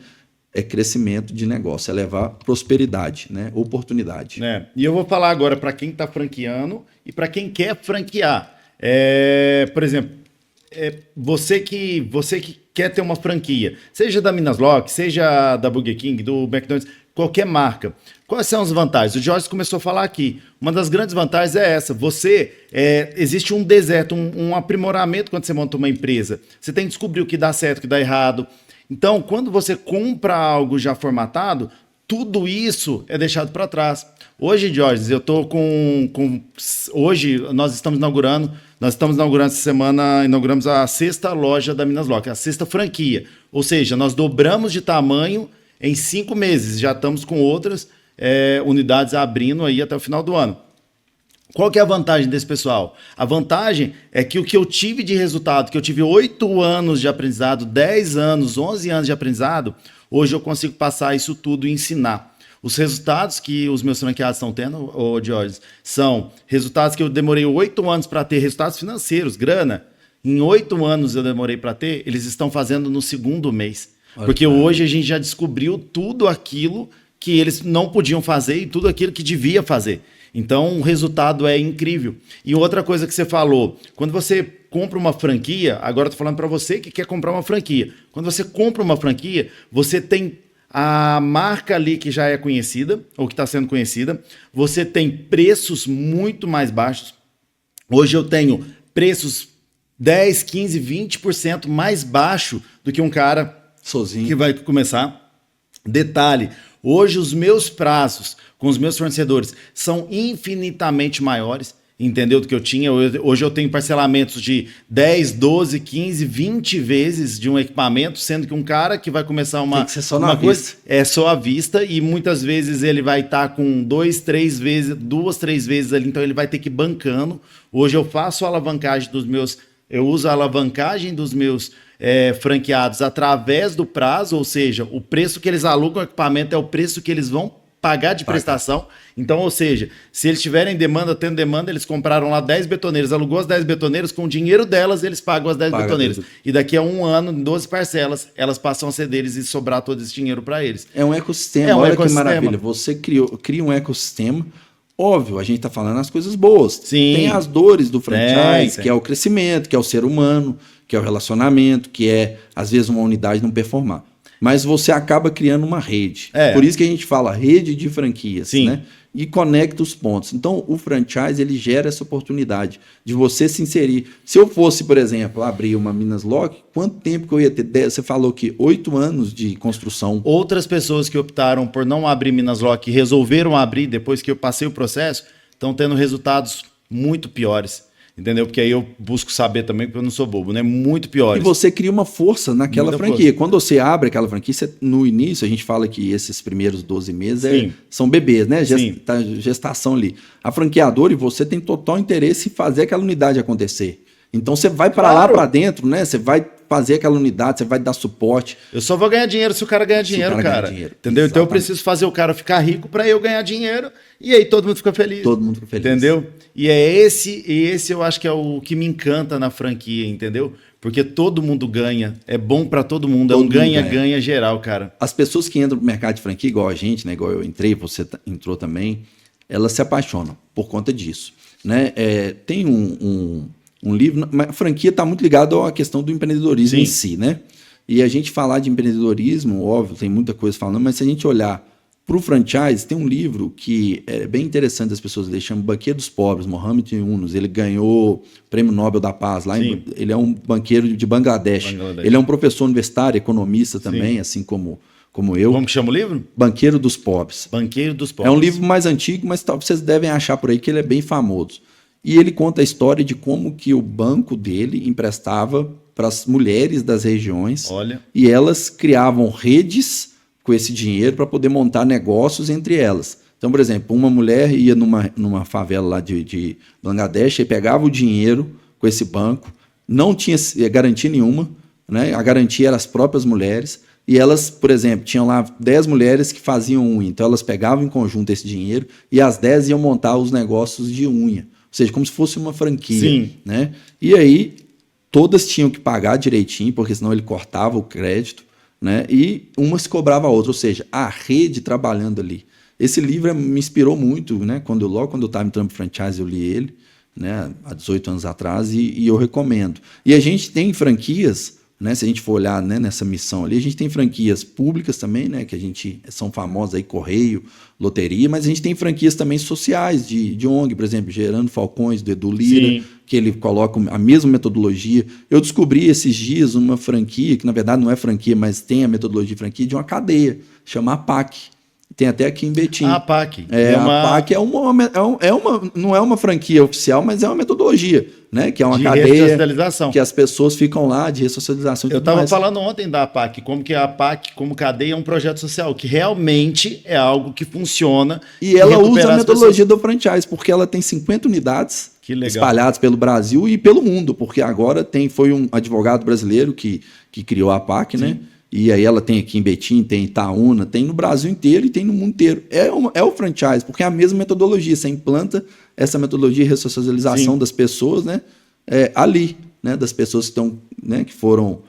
É crescimento de negócio, é levar prosperidade, né? Oportunidade. E eu vou falar agora para quem está franqueando e para quem quer franquear. Por exemplo, você que quer ter uma franquia, seja da Minas Lock, seja da Burger King, do McDonald's, qualquer marca. Quais são as vantagens? O Jorge começou a falar aqui. Uma das grandes vantagens é essa. Existe um deserto, um aprimoramento quando você monta uma empresa. Você tem que descobrir o que dá certo, o que dá errado. Então, quando você compra algo já formatado, tudo isso é deixado para trás. Hoje, Jorge, eu estou hoje nós estamos inaugurando essa semana, inauguramos a 6ª loja da Minas Lock, a 6ª franquia. Ou seja, nós dobramos de tamanho em 5 meses. Já estamos com outras unidades abrindo aí até o final do ano. Qual que é a vantagem desse pessoal? A vantagem é que o que eu tive de resultado, que eu tive 8 anos de aprendizado, 10 anos, 11 anos de aprendizado, hoje eu consigo passar isso tudo e ensinar. Os resultados que os meus franqueados estão tendo, Jorge, são resultados que eu demorei 8 anos para ter, resultados financeiros, grana. Em 8 anos eu demorei para ter, eles estão fazendo no 2º mês. Porque hoje a gente já descobriu tudo aquilo que eles não podiam fazer e tudo aquilo que devia fazer. Então o resultado é incrível. E outra coisa que você falou, quando você compra uma franquia, agora eu tô falando para você que quer comprar uma franquia. Quando você compra uma franquia, você tem a marca ali que já é conhecida, ou que está sendo conhecida, você tem preços muito mais baixos. Hoje eu tenho preços 10, 15, 20% mais baixo do que um cara sozinho que vai começar. Detalhe, hoje os meus prazos com os meus fornecedores são infinitamente maiores, entendeu, do que eu tinha. Hoje eu tenho parcelamentos de 10, 12, 15, 20 vezes de um equipamento, sendo que um cara que vai começar uma... Tem que ser só na vista. É só à vista, e muitas vezes ele vai estar com 2, 3 vezes ali, então ele vai ter que ir bancando. Hoje eu faço a alavancagem eu uso a alavancagem dos meus franqueados através do prazo, ou seja, o preço que eles alugam o equipamento é o preço que eles vão pagar de prestação. Então, ou seja, se eles tiverem demanda, tendo demanda, eles compraram lá 10 betoneiras, alugou as 10 betoneiras, com o dinheiro delas, eles pagam as 10 betoneiras. Tudo. E daqui a 1 ano, em 12 parcelas, elas passam a ser deles e sobrar todo esse dinheiro para eles. É um ecossistema, olha que maravilha. Você cria um ecossistema. Óbvio, a gente está falando as coisas boas. Sim. Tem as dores do franchise, que é o crescimento, que é o ser humano, que é o relacionamento, que é, às vezes, uma unidade não performar. Mas você acaba criando uma rede. Por isso que a gente fala rede de franquias. Sim. Né? E conecta os pontos. Então, o franchise ele gera essa oportunidade de você se inserir. Se eu fosse, por exemplo, abrir uma Minas Lock, quanto tempo que eu ia ter? Você falou que 8 anos de construção. Outras pessoas que optaram por não abrir Minas Lock e resolveram abrir depois que eu passei o processo, estão tendo resultados muito piores. entendeu? Porque aí eu busco saber também, porque eu não sou bobo, né? Muito pior. E você cria uma força naquela franquia. Força. Quando você abre aquela franquia, no início a gente fala que esses primeiros 12 meses são bebês, né? Gestação ali. A franqueadora e você tem total interesse em fazer aquela unidade acontecer. Então você vai para lá para dentro, né? Você vai fazer aquela unidade, você vai dar suporte. Eu só vou ganhar dinheiro se o cara ganhar dinheiro, cara. Entendeu? Exatamente. Então eu preciso fazer o cara ficar rico para eu ganhar dinheiro e aí todo mundo fica feliz. Todo mundo fica feliz. Entendeu? E esse eu acho que é o que me encanta na franquia, entendeu? Porque todo mundo ganha, é bom para todo mundo, é um ganha-ganha geral, cara. As pessoas que entram no mercado de franquia, igual a gente, né? Igual eu entrei, você entrou também, elas se apaixonam por conta disso, né? Tem um livro, a franquia está muito ligada à questão do empreendedorismo em si, né? E a gente falar de empreendedorismo, óbvio, tem muita coisa falando, mas se a gente olhar para o franchise, tem um livro que é bem interessante as pessoas lerem, chama Banqueiro dos Pobres, Mohamed Yunus. Ele ganhou o Prêmio Nobel da Paz lá. Ele é um banqueiro de Bangladesh. Ele é um professor universitário, economista também, assim como eu. Como que chama o livro? Banqueiro dos Pobres. Banqueiro dos Pobres. É um livro mais antigo, mas talvez vocês devem achar por aí que ele é bem famoso. E ele conta a história de como que o banco dele emprestava para as mulheres das regiões. Olha. E elas criavam redes com esse dinheiro para poder montar negócios entre elas. Então, por exemplo, uma mulher ia numa favela lá de Bangladesh e pegava o dinheiro com esse banco, não tinha garantia nenhuma, né? A garantia era as próprias mulheres, e elas, por exemplo, tinham lá 10 mulheres que faziam unha, então elas pegavam em conjunto esse dinheiro e as 10 iam montar os negócios de unha. Ou seja, como se fosse uma franquia. Sim. Né? E aí, todas tinham que pagar direitinho, porque senão ele cortava o crédito, né? E uma se cobrava a outra, ou seja, a rede trabalhando ali. Esse livro me inspirou muito, né? Logo quando eu estava entrando para franchise, eu li ele, né? Há 18 anos atrás, e eu recomendo. E a gente tem franquias, né? Se a gente for olhar, né, nessa missão ali, a gente tem franquias públicas também, né? Que a gente são famosas aí, Correio, Loteria, mas a gente tem franquias também sociais de ONG, por exemplo, Gerando Falcões, do Edu Lira. Sim. Que ele coloca a mesma metodologia. Eu descobri esses dias uma franquia, que na verdade não é franquia, mas tem a metodologia de franquia, de uma cadeia, chama APAC. Tem até aqui em Betim. A APAC. A APAC não é uma franquia oficial, mas é uma metodologia, né? Que é uma cadeia ressocialização. Que as pessoas ficam lá de ressocialização. Eu estava falando ontem da APAC, como que a APAC, como cadeia, é um projeto social, que realmente é algo que funciona. E ela usa a metodologia do franchise, porque ela tem 50 unidades espalhadas pelo Brasil e pelo mundo, porque agora foi um advogado brasileiro que criou a APAC, né? E aí ela tem aqui em Betim, tem em Itaúna, tem no Brasil inteiro e tem no mundo inteiro. É o franchise, porque é a mesma metodologia. Você implanta essa metodologia de ressocialização das pessoas, né? Ali, né? Das pessoas que estão, né? Que foram,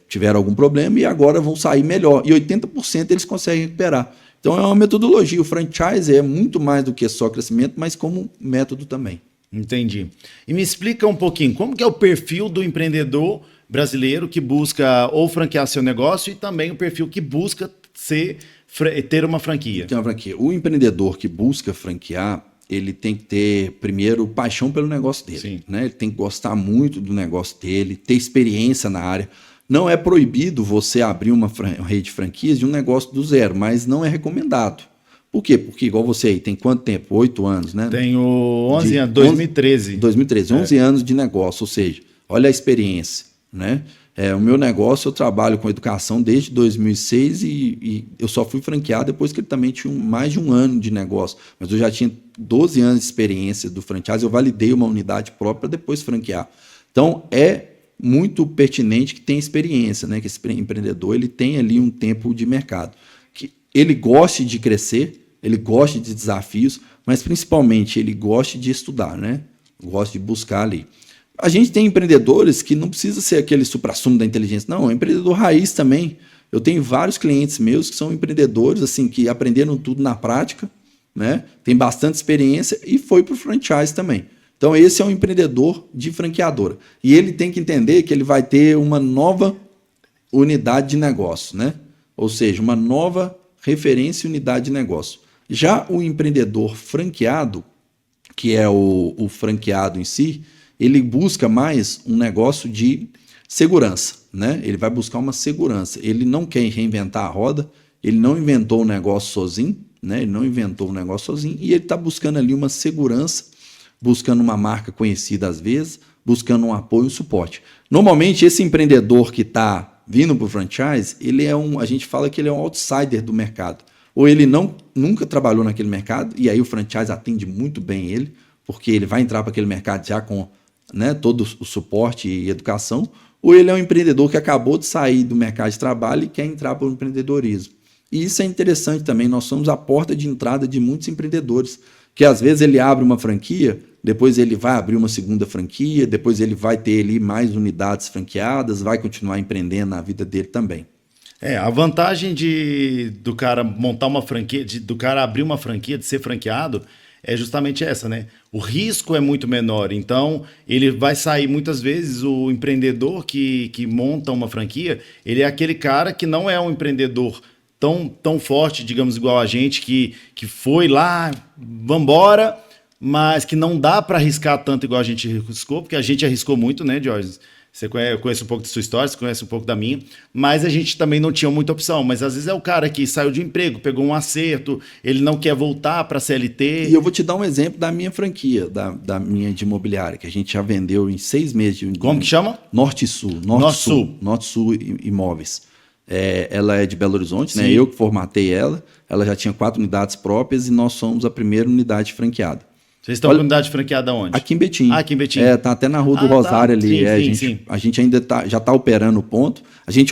tiveram algum problema e agora vão sair melhor. E 80% eles conseguem recuperar. Então é uma metodologia. O franchise é muito mais do que só crescimento, mas como método também. Entendi. E me explica um pouquinho, como que é o perfil do empreendedor brasileiro que busca ou franquear seu negócio e também o perfil que busca ter uma franquia? Tem uma franquia. O empreendedor que busca franquear, ele tem que ter, primeiro, paixão pelo negócio dele. Né? Ele tem que gostar muito do negócio dele, ter experiência na área. Não é proibido você abrir uma rede de franquias de um negócio do zero, mas não é recomendado. Por quê? Porque igual você aí, tem quanto tempo? 8 anos, né? Tenho 11 anos, 2013. 11 anos de negócio, ou seja, olha a experiência, né? O meu negócio, eu trabalho com educação desde 2006 e eu só fui franqueado depois que ele também tinha mais de um ano de negócio. Mas eu já tinha 12 anos de experiência do franchise, eu validei uma unidade própria para depois franquear. Então, é muito pertinente que tenha experiência, né? Que esse empreendedor ele tem ali um tempo de mercado. Que ele goste de crescer, ele goste de desafios, mas principalmente ele goste de estudar, né? Goste de buscar ali. A gente tem empreendedores que não precisa ser aquele suprassumo da inteligência, não, é empreendedor raiz também. Eu tenho vários clientes meus que são empreendedores assim que aprenderam tudo na prática, né? Tem bastante experiência e foi para o franchise também. Então esse é um empreendedor de franqueadora. E ele tem que entender que ele vai ter uma nova unidade de negócio, né? Ou seja, uma nova referência e unidade de negócio. Já o empreendedor franqueado, que é o franqueado em si, ele busca mais um negócio de segurança, né? Ele vai buscar uma segurança. Ele não quer reinventar a roda, ele não inventou o negócio sozinho, né? Ele não inventou o negócio sozinho e ele está buscando ali uma segurança buscando uma marca conhecida às vezes, buscando um apoio e um suporte. Normalmente, esse empreendedor que está vindo para o franchise, a gente fala que ele é um outsider do mercado. Ou ele nunca trabalhou naquele mercado, e aí o franchise atende muito bem ele, porque ele vai entrar para aquele mercado já com, né, todo o suporte e educação, ou ele é um empreendedor que acabou de sair do mercado de trabalho e quer entrar para o empreendedorismo. E isso é interessante também, nós somos a porta de entrada de muitos empreendedores, que às vezes ele abre uma franquia, depois ele vai abrir uma segunda franquia, depois ele vai ter ali mais unidades franqueadas, vai continuar empreendendo na vida dele também. A vantagem do cara montar uma franquia, do cara abrir uma franquia, de ser franqueado, é justamente essa, né? O risco é muito menor, então ele vai sair muitas vezes, o empreendedor que monta uma franquia, ele é aquele cara que não é um empreendedor tão forte, digamos, igual a gente, que foi lá, vambora, mas que não dá para arriscar tanto igual a gente arriscou, porque a gente arriscou muito, né, Jorge? Eu conheço um pouco da sua história, você conhece um pouco da minha, mas a gente também não tinha muita opção. Mas às vezes é o cara que saiu de emprego, pegou um acerto, ele não quer voltar para a CLT. E eu vou te dar um exemplo da minha franquia, da minha de imobiliária, que a gente já vendeu em 6 meses. Como que chama? Norte Sul Imóveis. Ela é de Belo Horizonte, né? Eu que formatei ela já tinha 4 unidades próprias e nós somos a primeira unidade franqueada. Vocês estão com unidade franqueada onde? Aqui em Betim. Aqui em Betim. Tá até na Rua do Rosário ali. Sim. A gente ainda já está operando o ponto. A gente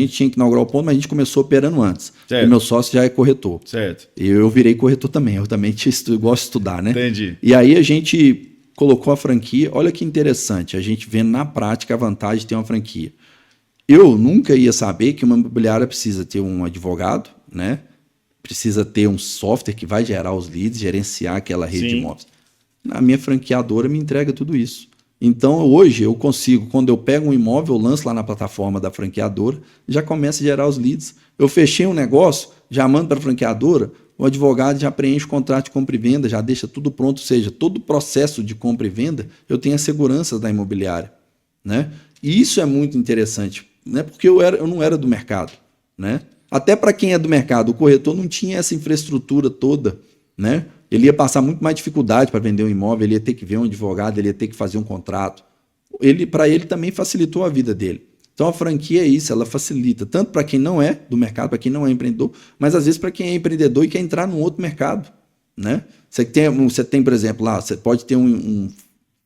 tinha que inaugurar o ponto, mas a gente começou operando antes. Certo. O meu sócio já é corretor. Certo. E eu virei corretor também. Eu também gosto de estudar, né? Entendi. E aí a gente colocou a franquia. Olha que interessante. A gente vê na prática a vantagem de ter uma franquia. Eu nunca ia saber que uma imobiliária precisa ter um advogado, né? Precisa ter um software que vai gerar os leads, gerenciar aquela rede de imóveis. A minha franqueadora me entrega tudo isso. Então, hoje, eu consigo, quando eu pego um imóvel, eu lanço lá na plataforma da franqueadora, já começa a gerar os leads. Eu fechei um negócio, já mando para a franqueadora, o advogado já preenche o contrato de compra e venda, já deixa tudo pronto, ou seja, todo o processo de compra e venda, eu tenho as seguranças da imobiliária, né? E isso é muito interessante, né? Porque eu não era do mercado, né? Até para quem é do mercado, o corretor não tinha essa infraestrutura toda, né? Ele ia passar muito mais dificuldade para vender um imóvel, ele ia ter que ver um advogado, ele ia ter que fazer um contrato. Para ele também facilitou a vida dele. Então a franquia é isso, ela facilita, tanto para quem não é do mercado, para quem não é empreendedor, mas às vezes para quem é empreendedor e quer entrar num outro mercado, né? Você tem, por exemplo, lá, você pode ter um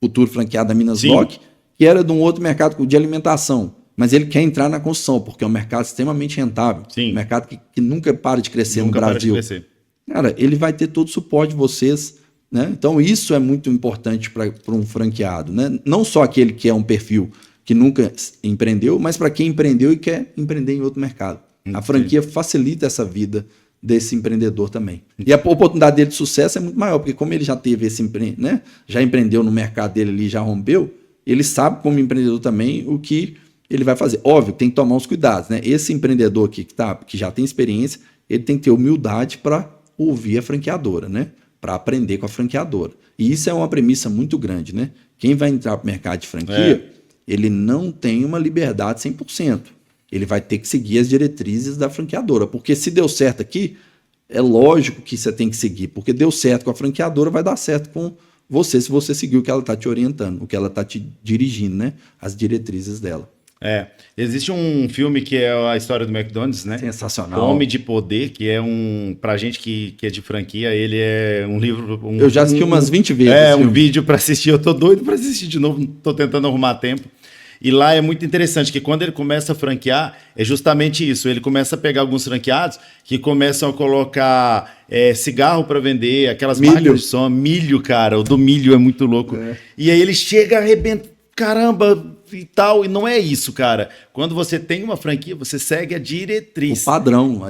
futuro franqueado da Minas Block, que era de um outro mercado de alimentação. Mas ele quer entrar na construção, porque é um mercado extremamente rentável. Sim. Um mercado que nunca para de crescer no Brasil. Cara, ele vai ter todo o suporte de vocês, né? Então, isso é muito importante para um franqueado, né? Não só aquele que é um perfil que nunca empreendeu, mas para quem empreendeu e quer empreender em outro mercado. A franquia facilita essa vida desse empreendedor também. E a oportunidade dele de sucesso é muito maior, porque como ele já teve né? Já empreendeu no mercado dele ali, já rompeu, ele sabe como empreendedor também o que ele vai fazer. Óbvio, tem que tomar uns cuidados, né? Esse empreendedor aqui que já tem experiência, ele tem que ter humildade para ouvir a franqueadora, né? Para aprender com a franqueadora. E isso é uma premissa muito grande, né? Quem vai entrar para o mercado de franquia, ele não tem uma liberdade 100%. Ele vai ter que seguir as diretrizes da franqueadora. Porque se deu certo aqui, é lógico que você tem que seguir. Porque deu certo com a franqueadora, vai dar certo com você, se você seguir o que ela está te orientando, o que ela está te dirigindo, né? As diretrizes dela. Existe um filme que é a história do McDonald's, né? Sensacional. Fome de Poder, que é pra gente que é de franquia, ele é um livro... eu já assisti umas 20 vezes. Um vídeo para assistir, eu tô doido para assistir de novo, tô tentando arrumar tempo. E lá é muito interessante, que quando ele começa a franquear, é justamente isso, ele começa a pegar alguns franqueados que começam a colocar cigarro para vender, aquelas marcas de som, milho, cara, o do milho é muito louco. E aí ele chega, arrebenta, caramba... e tal, e não é isso, cara. Quando você tem uma franquia, você segue a diretriz. O padrão.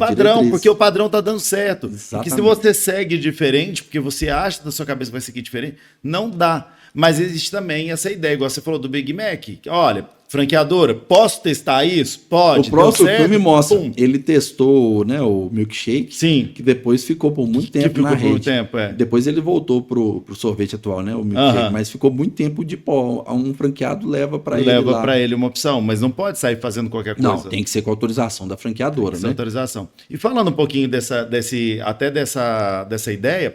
Porque o padrão tá dando certo. Exatamente. Porque se você segue diferente, porque você acha da sua cabeça que vai seguir diferente, não dá. Mas existe também essa ideia, igual você falou do Big Mac. Olha, franqueadora, posso testar isso? Pode. O próximo filme mostra. Ele testou, né, o milkshake, sim, que depois ficou por muito tempo na rede. Depois ele voltou pro sorvete atual, né, o milkshake, mas ficou muito tempo de pó. Um franqueado leva para ele lá. Leva para ele uma opção, mas não pode sair fazendo qualquer coisa. Não, tem que ser com autorização da franqueadora, né? Autorização. E falando um pouquinho dessa ideia,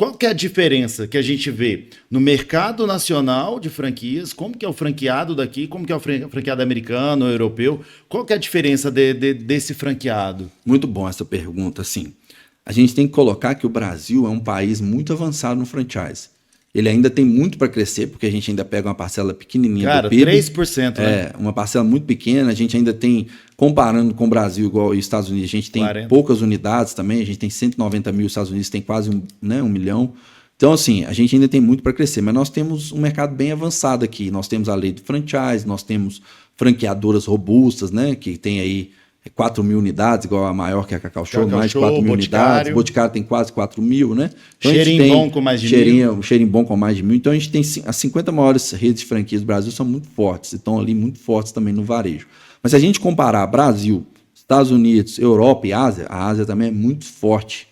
Qual que é a diferença que a gente vê no mercado nacional de franquias? Como que é o franqueado daqui? Como que é o franqueado americano, europeu? Qual que é a diferença desse franqueado? Muito bom essa pergunta, sim. A gente tem que colocar que o Brasil é um país muito avançado no franchise. Ele ainda tem muito para crescer, porque a gente ainda pega uma parcela pequenininha do PIB. 3%, né? É, uma parcela muito pequena. A gente ainda tem, comparando com o Brasil igual os Estados Unidos, a gente tem 40. poucas unidades também. A gente tem 190 mil, os Estados Unidos tem quase 1 milhão. Então, assim, a gente ainda tem muito para crescer. Mas nós temos um mercado bem avançado aqui. Nós temos a lei do franchise, nós temos franqueadoras robustas, né? Que tem aí 4 mil unidades, igual a maior que é a Cacau Show, mais de 4 mil unidades. Boticário tem quase 4 mil, né? Então, cheirinho bom com mais de mil. Cheirinho bom com mais de 1.000. Então a gente tem as 50 maiores redes de franquias do Brasil são muito fortes, e estão ali muito fortes também no varejo. Mas se a gente comparar Brasil, Estados Unidos, Europa e Ásia, a Ásia também é muito forte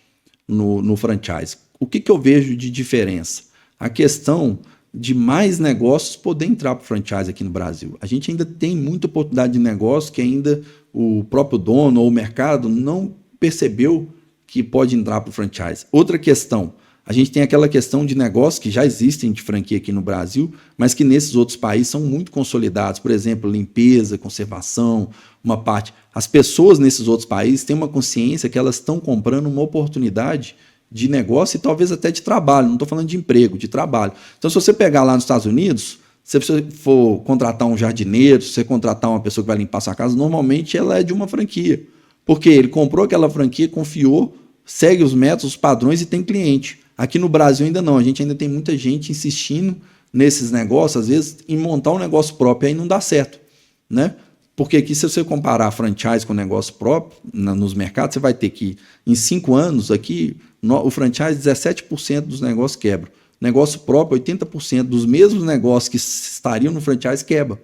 no franchise. O que eu vejo de diferença? A questão de mais negócios poder entrar para o franchise aqui no Brasil. A gente ainda tem muita oportunidade de negócio que ainda o próprio dono ou o mercado não percebeu que pode entrar para o franchise. Outra questão, a gente tem aquela questão de negócios que já existem de franquia aqui no Brasil, mas que nesses outros países são muito consolidados. Por exemplo, limpeza, conservação, uma parte. As pessoas nesses outros países têm uma consciência que elas estão comprando uma oportunidade de negócio e talvez até de trabalho. Não estou falando de emprego, de trabalho. Então, se você pegar lá nos Estados Unidos, se você for contratar um jardineiro, se você contratar uma pessoa que vai limpar sua casa, normalmente ela é de uma franquia. Porque ele comprou aquela franquia, confiou, segue os métodos, os padrões e tem cliente. Aqui no Brasil ainda não. A gente ainda tem muita gente insistindo nesses negócios, às vezes, em montar um negócio próprio, aí não dá certo, né? Porque aqui, se você comparar franchise com negócio próprio, nos mercados, você vai ter que, em 5 anos, aqui, o franchise, 17% dos negócios quebram. Negócio próprio, 80% dos mesmos negócios que estariam no franchise quebra,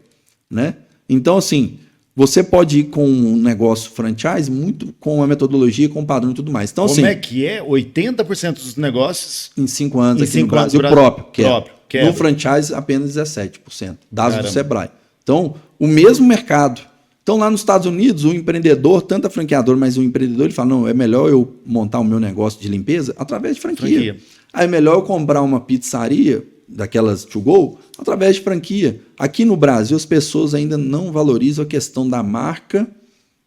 né? Então, assim, você pode ir com um negócio franchise muito com a metodologia, com o padrão e tudo mais. Então, como assim, é que é? 80% dos negócios em 5 anos aqui no anos Brasil próprio quebra. No franchise, apenas 17%. Dados do Sebrae. Então, o mesmo mercado. Então, lá nos Estados Unidos, o empreendedor, tanto a franqueadora, mas o empreendedor, ele fala, não, é melhor eu montar o meu negócio de limpeza através de franquia. Aí é melhor eu comprar uma pizzaria, daquelas to go, através de franquia. Aqui no Brasil, as pessoas ainda não valorizam a questão da marca,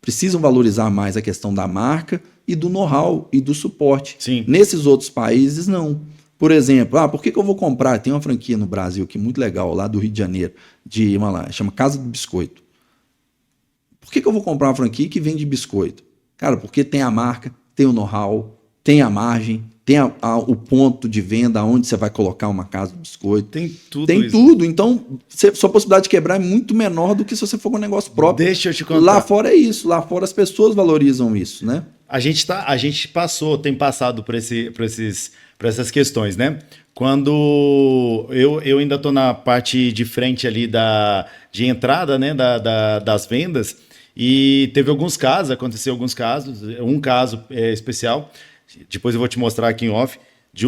precisam valorizar mais a questão da marca e do know-how e do suporte. Sim. Nesses outros países, não. Por exemplo, por que eu vou comprar? Tem uma franquia no Brasil que é muito legal, lá do Rio de Janeiro, chama Casa do Biscoito. Por que eu vou comprar uma franquia que vende biscoito? Cara, porque tem a marca, tem o know-how, tem a margem, tem o ponto de venda, onde você vai colocar uma casa de biscoito. Tem tudo. Tem isso. tudo. Então, sua possibilidade de quebrar é muito menor do que se você for com um negócio próprio. Deixa eu te contar. Lá fora é isso. Lá fora as pessoas valorizam isso, né? A gente tem passado por essas questões, né? Quando eu ainda estou na parte de frente ali de entrada, né, das vendas, e teve aconteceu alguns casos, um caso especial, depois eu vou te mostrar aqui em off, de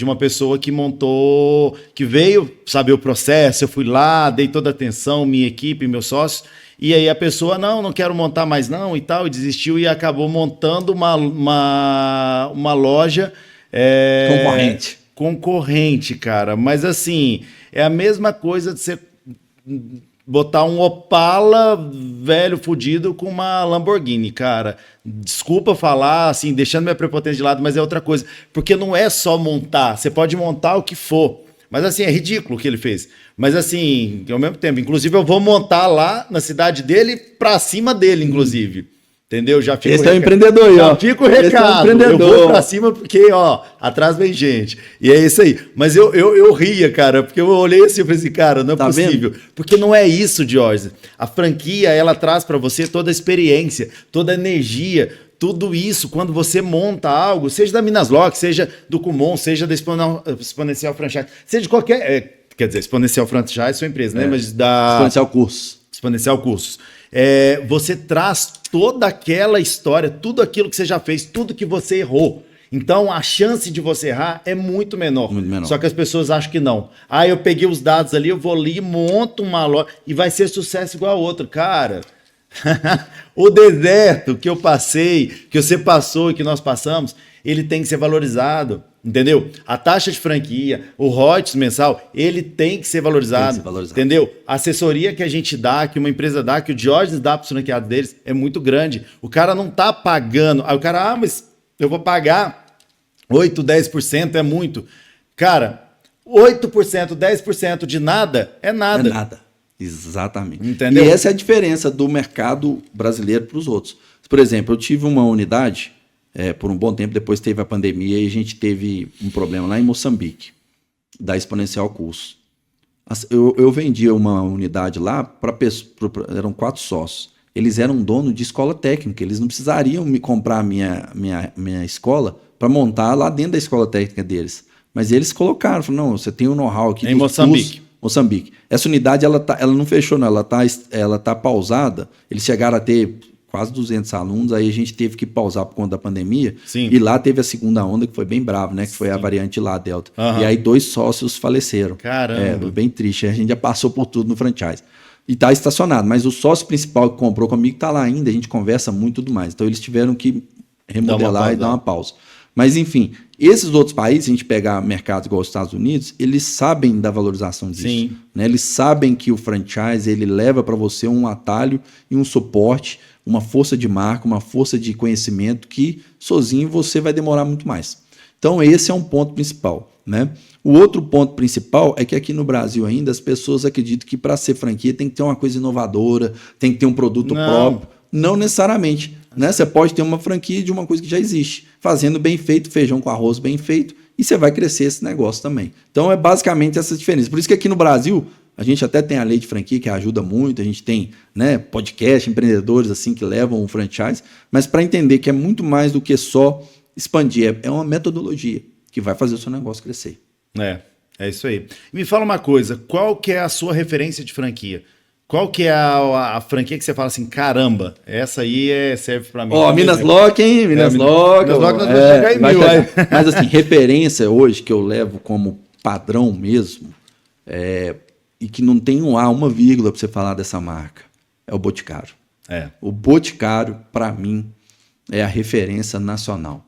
uma pessoa que montou, que veio saber o processo, eu fui lá, dei toda a atenção, minha equipe, meus sócios, e aí a pessoa, não quero montar mais não, e tal, e desistiu e acabou montando uma loja... Concorrente, cara. Mas assim, é a mesma coisa de você botar um Opala velho fudido com uma Lamborghini, cara. Desculpa falar, assim, deixando minha prepotência de lado, mas é outra coisa. Porque não é só montar, você pode montar o que for. Mas assim, é ridículo o que ele fez. Mas assim, ao mesmo tempo, inclusive eu vou montar lá na cidade dele, pra cima dele, inclusive. Entendeu? Já fica Esse é o empreendedor aí, ó. Já fica o recado. Eu vou pra cima porque, ó, atrás vem gente. E é isso aí. Mas eu ria, cara, porque eu olhei assim e falei assim, cara, não é possível. Vendo? Porque não é isso, Jorge. A franquia, ela traz pra você toda a experiência, toda a energia, tudo isso. Quando você monta algo, seja da Minas Lock, seja do Kumon, seja da Exponencial Franchise, seja de qualquer... quer dizer, Exponencial Franchise é sua empresa, né? Mas da... Exponencial Cursos. Você traz toda aquela história, tudo aquilo que você já fez, tudo que você errou. Então, a chance de você errar é muito menor. Muito menor. Só que as pessoas acham que não. Eu peguei os dados ali, eu vou ali, monto uma loja e vai ser sucesso igual a outro. Cara, o deserto que eu passei, que você passou e que nós passamos, ele tem que ser valorizado. Entendeu? A taxa de franquia, o royalties mensal, ele tem que ser valorizado. Entendeu? A assessoria que a gente dá, que uma empresa dá, que o Diógenes dá para os franqueados deles, é muito grande. O cara não tá pagando. Aí o cara, mas eu vou pagar 8, 10%, é muito. Cara, 8%, 10% de nada é nada. É nada. Exatamente. Entendeu? E essa é a diferença do mercado brasileiro para os outros. Por exemplo, eu tive uma unidade por um bom tempo, depois teve a pandemia e a gente teve um problema lá em Moçambique, da Exponencial Curso. Eu vendia uma unidade lá eram 4 sócios. Eles eram dono de escola técnica, eles não precisariam me comprar a minha escola para montar lá dentro da escola técnica deles. Mas eles colocaram, falaram, não, você tem um know-how aqui. Em Moçambique. Moçambique. Essa unidade, ela não fechou, não, ela tá pausada. Eles chegaram a ter quase 200 alunos, aí a gente teve que pausar por conta da pandemia. Sim. E lá teve a segunda onda, que foi bem brava, né? Que foi a variante lá, a Delta. Uhum. E aí 2 sócios faleceram. Caramba. Bem triste. A gente já passou por tudo no franchise. E tá estacionado. Mas o sócio principal que comprou comigo tá lá ainda, a gente conversa muito e tudo mais. Então eles tiveram que remodelar e dar uma pausa. Mas, enfim, esses outros países, se a gente pegar mercados igual os Estados Unidos, eles sabem da valorização disso. Sim. Né? Eles sabem que o franchise ele leva para você um atalho e um suporte, uma força de marca, uma força de conhecimento que sozinho você vai demorar muito mais. Então, esse é um ponto principal. Né? O outro ponto principal é que aqui no Brasil ainda as pessoas acreditam que para ser franquia tem que ter uma coisa inovadora, tem que ter um produto próprio. Não necessariamente. Né? Você pode ter uma franquia de uma coisa que já existe, fazendo bem feito, feijão com arroz bem feito, e você vai crescer esse negócio também. Então é basicamente essa diferença. Por isso que aqui no Brasil, a gente até tem a lei de franquia que ajuda muito, a gente tem, né, podcast, empreendedores assim que levam o franchise, mas para entender que é muito mais do que só expandir, é uma metodologia que vai fazer o seu negócio crescer. É isso aí. Me fala uma coisa, qual que é a sua referência de franquia? Qual que é a franquia que você fala assim, caramba, essa aí serve pra mim? Minas Lock, hein? Minas Lock. Minas Lock nós vamos chegar em 1000. Mas assim, referência hoje que eu levo como padrão mesmo, e que não tem uma vírgula pra você falar dessa marca, é o Boticário. O Boticário, pra mim, é a referência nacional.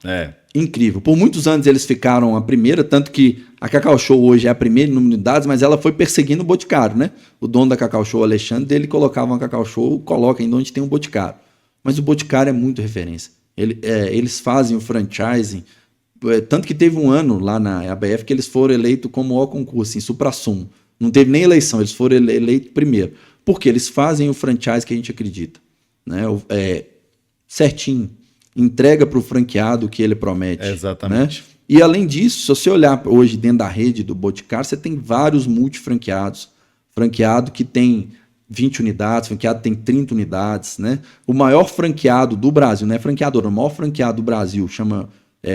Incrível. Por muitos anos eles ficaram a primeira, tanto que a Cacau Show hoje é a primeira em número de unidades, mas ela foi perseguindo o Boticário, né? O dono da Cacau Show, Alexandre, ele colocava uma Cacau Show, coloca ainda onde tem um Boticário. Mas o Boticário é muito referência. Eles fazem o franchising, tanto que teve um ano lá na ABF que eles foram eleitos como o concurso, em supra-sumo. Não teve nem eleição, eles foram eleitos primeiro. Porque eles fazem o franchise que a gente acredita. Né? Certinho. Entrega para o franqueado o que ele promete. Exatamente. Né? E além disso, se você olhar hoje dentro da rede do Boticário, você tem vários multifranqueados. Franqueado que tem 20 unidades, franqueado tem 30 unidades. Né? O maior franqueado do Brasil, não é franqueador, o maior franqueado do Brasil chama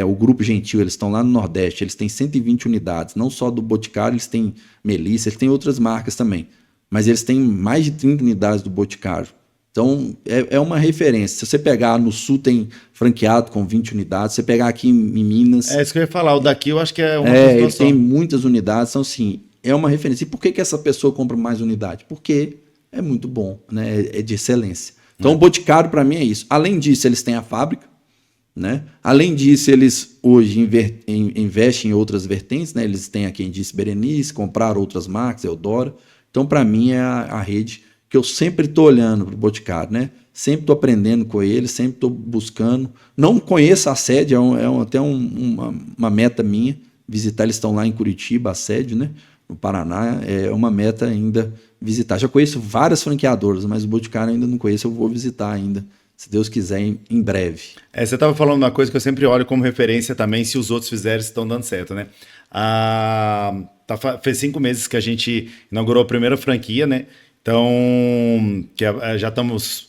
o Grupo Gentil, eles estão lá no Nordeste, eles têm 120 unidades. Não só do Boticário, eles têm Melissa, eles têm outras marcas também. Mas eles têm mais de 30 unidades do Boticário. Então, é uma referência. Se você pegar no Sul, tem franqueado com 20 unidades. Se você pegar aqui em Minas... É isso que eu ia falar. O daqui eu acho que é uma ele tem muitas unidades. Então, assim, é uma referência. E por que essa pessoa compra mais unidade? Porque é muito bom, né? É de excelência. Então, o Boticário, para mim, é isso. Além disso, eles têm a fábrica. Né? Além disso, eles hoje investem em outras vertentes. Né? Eles têm, a quem disse, Berenice, compraram outras marcas, Eudora. Então, para mim, é a rede... que eu sempre estou olhando para o Boticário, né? Sempre estou aprendendo com ele, sempre estou buscando. Não conheço a sede, até uma meta minha, visitar. Eles estão lá em Curitiba, a sede, né? No Paraná, é uma meta ainda visitar. Já conheço várias franqueadoras, mas o Boticário ainda não conheço, eu vou visitar ainda, se Deus quiser, em breve. Você estava falando uma coisa que eu sempre olho como referência também, se os outros fizerem, estão dando certo, né? Fez 5 meses que a gente inaugurou a primeira franquia, né? Então, já estamos